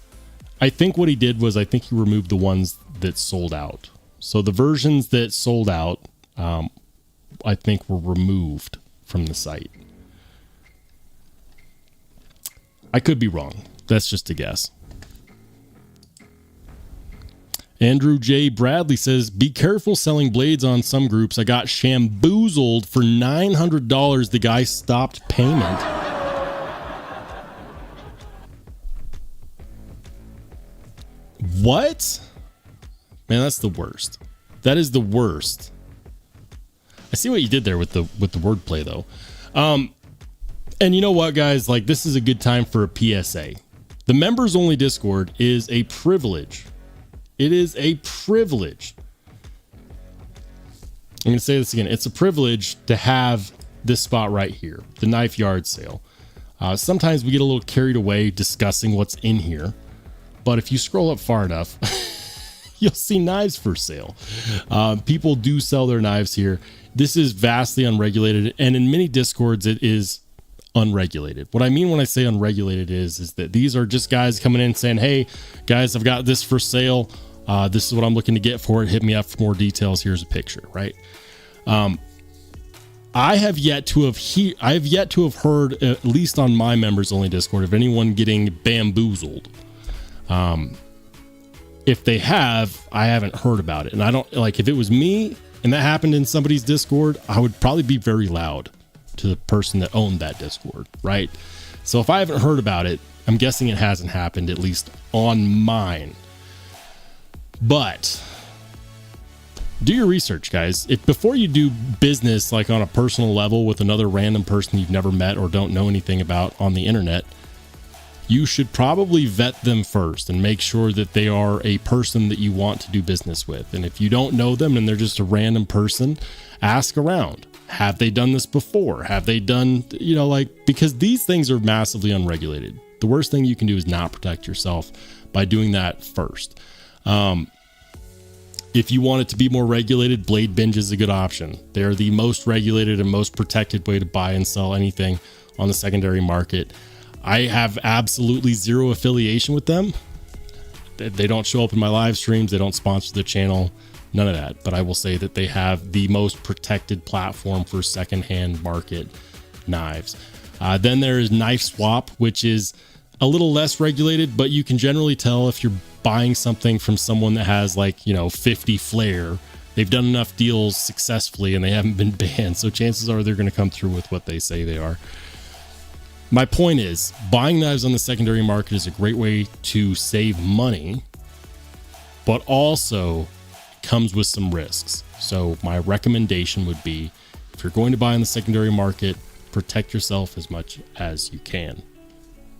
I think what he did was I think he removed the ones that sold out. So the versions that sold out, I think were removed from the site. I could be wrong. That's just a guess. Andrew J. Bradley says, be careful selling blades on some groups. I got shamboozled for $900. The guy stopped payment. What? Man, that's the worst. That is the worst. I see what you did there with the wordplay though. And you know what, guys? Like, this is a good time for a PSA. The members only Discord is a privilege. It is a privilege. I'm going to say this again. It's a privilege to have this spot right here, the knife yard sale. Sometimes we get a little carried away discussing what's in here, but if you scroll up far enough, you'll see knives for sale. People do sell their knives here. This is vastly unregulated, and in many Discords, it is unregulated. What I mean when I say unregulated is that these are just guys coming in saying, hey guys, I've got this for sale. This is what I'm looking to get for it. Hit me up for more details. Here's a picture, right? I have yet to have heard, at least on my members only Discord, of anyone getting bamboozled. If they have, I haven't heard about it. And I don't, like, if it was me and that happened in somebody's Discord, I would probably be very loud to the person that owned that Discord, right? So if I haven't heard about it, I'm guessing it hasn't happened, at least on mine. But do your research, guys. If before you do business, like on a personal level with another random person you've never met or don't know anything about on the internet, you should probably vet them first and make sure that they are a person that you want to do business with. And if you don't know them and they're just a random person, ask around. Have they done this before? Have they done, because these things are massively unregulated. The worst thing you can do is not protect yourself by doing that first. If you want it to be more regulated, Blade Binge is a good option. They're the most regulated and most protected way to buy and sell anything on the secondary market. I have absolutely zero affiliation with them. They don't show up in my live streams. They don't sponsor the channel. None of that. But I will say that they have the most protected platform for secondhand market knives. Then there is Knife Swap, which is a little less regulated, but you can generally tell if you're buying something from someone that has 50 flair. They've done enough deals successfully and they haven't been banned. So chances are they're going to come through with what they say they are. My point is, buying knives on the secondary market is a great way to save money, but also comes with some risks. So my recommendation would be, if you're going to buy on the secondary market, protect yourself as much as you can.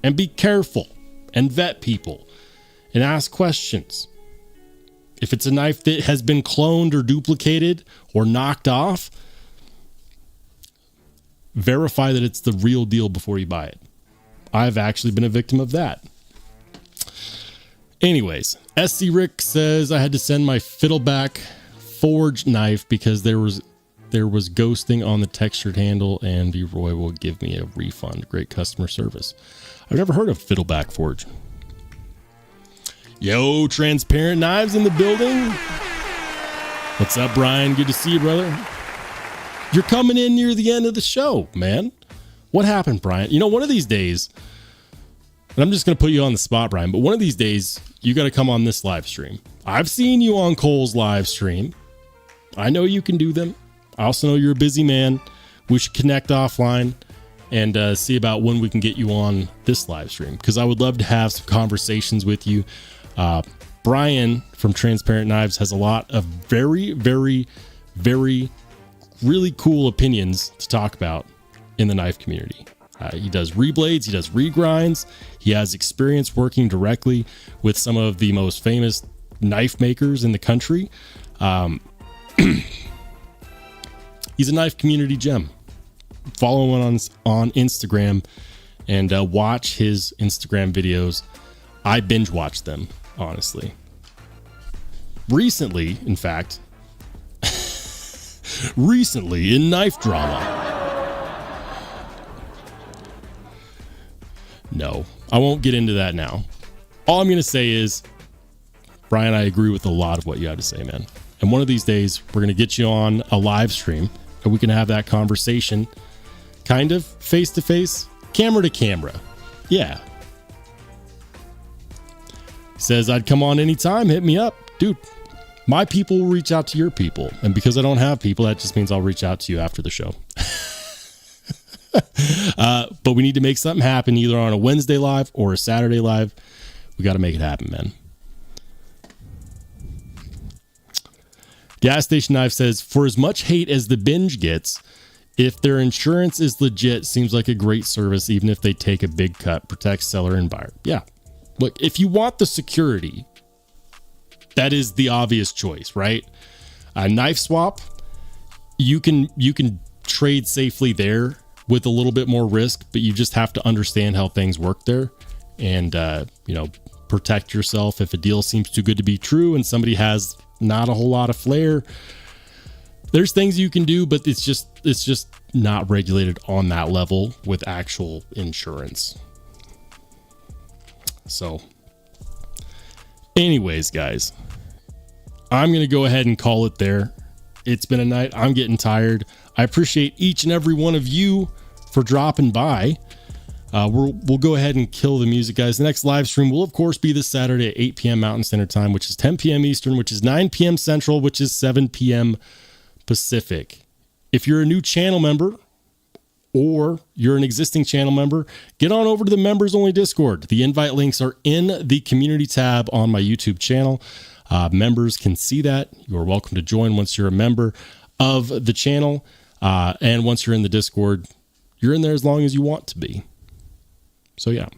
And be careful and vet people and ask questions. If it's a knife that has been cloned or duplicated or knocked off, verify that it's the real deal before you buy it. I've actually been a victim of that. Anyways, SC Rick says I had to send my fiddleback forged knife because there was ghosting on the textured handle, and Roy will give me a refund. Great customer service. I've never heard of fiddleback forge. Yo, Transparent Knives in the building. What's up, Brian? Good to see you, brother. You're coming in near the end of the show, man. What happened, Brian? One of these days, and I'm just going to put you on the spot, Brian, but one of these days, you got to come on this live stream. I've seen you on Cole's live stream. I know you can do them. I also know you're a busy man. We should connect offline and see about when we can get you on this live stream, because I would love to have some conversations with you. Brian from Transparent Knives has a lot of very, very, very really cool opinions to talk about in the knife community. He does reblades, he does regrinds, he has experience working directly with some of the most famous knife makers in the country. He's a knife community gem. Follow him on Instagram and watch his Instagram videos. I binge watch them, honestly. Recently, in fact, in knife drama. No, I won't get into that now. All I'm going to say is, Brian, I agree with a lot of what you had to say, man. And one of these days, we're going to get you on a live stream and we can have that conversation kind of face to face, camera to camera. Yeah. Says I'd come on anytime. Hit me up. Dude, my people will reach out to your people. And because I don't have people, that just means I'll reach out to you after the show. But we need to make something happen either on a Wednesday live or a Saturday live. We got to make it happen, man. Gas Station Knife says, for as much hate as the binge gets, if their insurance is legit, seems like a great service, even if they take a big cut, protect seller and buyer. Yeah. Look, if you want the security, that is the obvious choice, right? A knife swap, you can trade safely there with a little bit more risk, but you just have to understand how things work there and, protect yourself. If a deal seems too good to be true and somebody has not a whole lot of flair, there's things you can do, but it's just not regulated on that level with actual insurance. So anyways, guys, I'm going to go ahead and call it there. It's been a night. I'm getting tired. I appreciate each and every one of you for dropping by. We'll go ahead and kill the music, guys. The next live stream will, of course, be this Saturday at 8 p.m. Mountain Standard Time, which is 10 p.m. Eastern, which is 9 p.m. Central, which is 7 p.m. Pacific. If you're a new channel member or you're an existing channel member, get on over to the members only Discord. The invite links are in the community tab on my YouTube channel. Members can see that. You're welcome to join once you're a member of the channel. And once you're in the Discord, you're in there as long as you want to be. So yeah,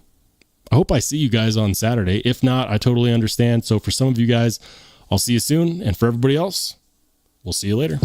I hope I see you guys on Saturday. If not, I totally understand. So for some of you guys, I'll see you soon. And for everybody else, we'll see you later.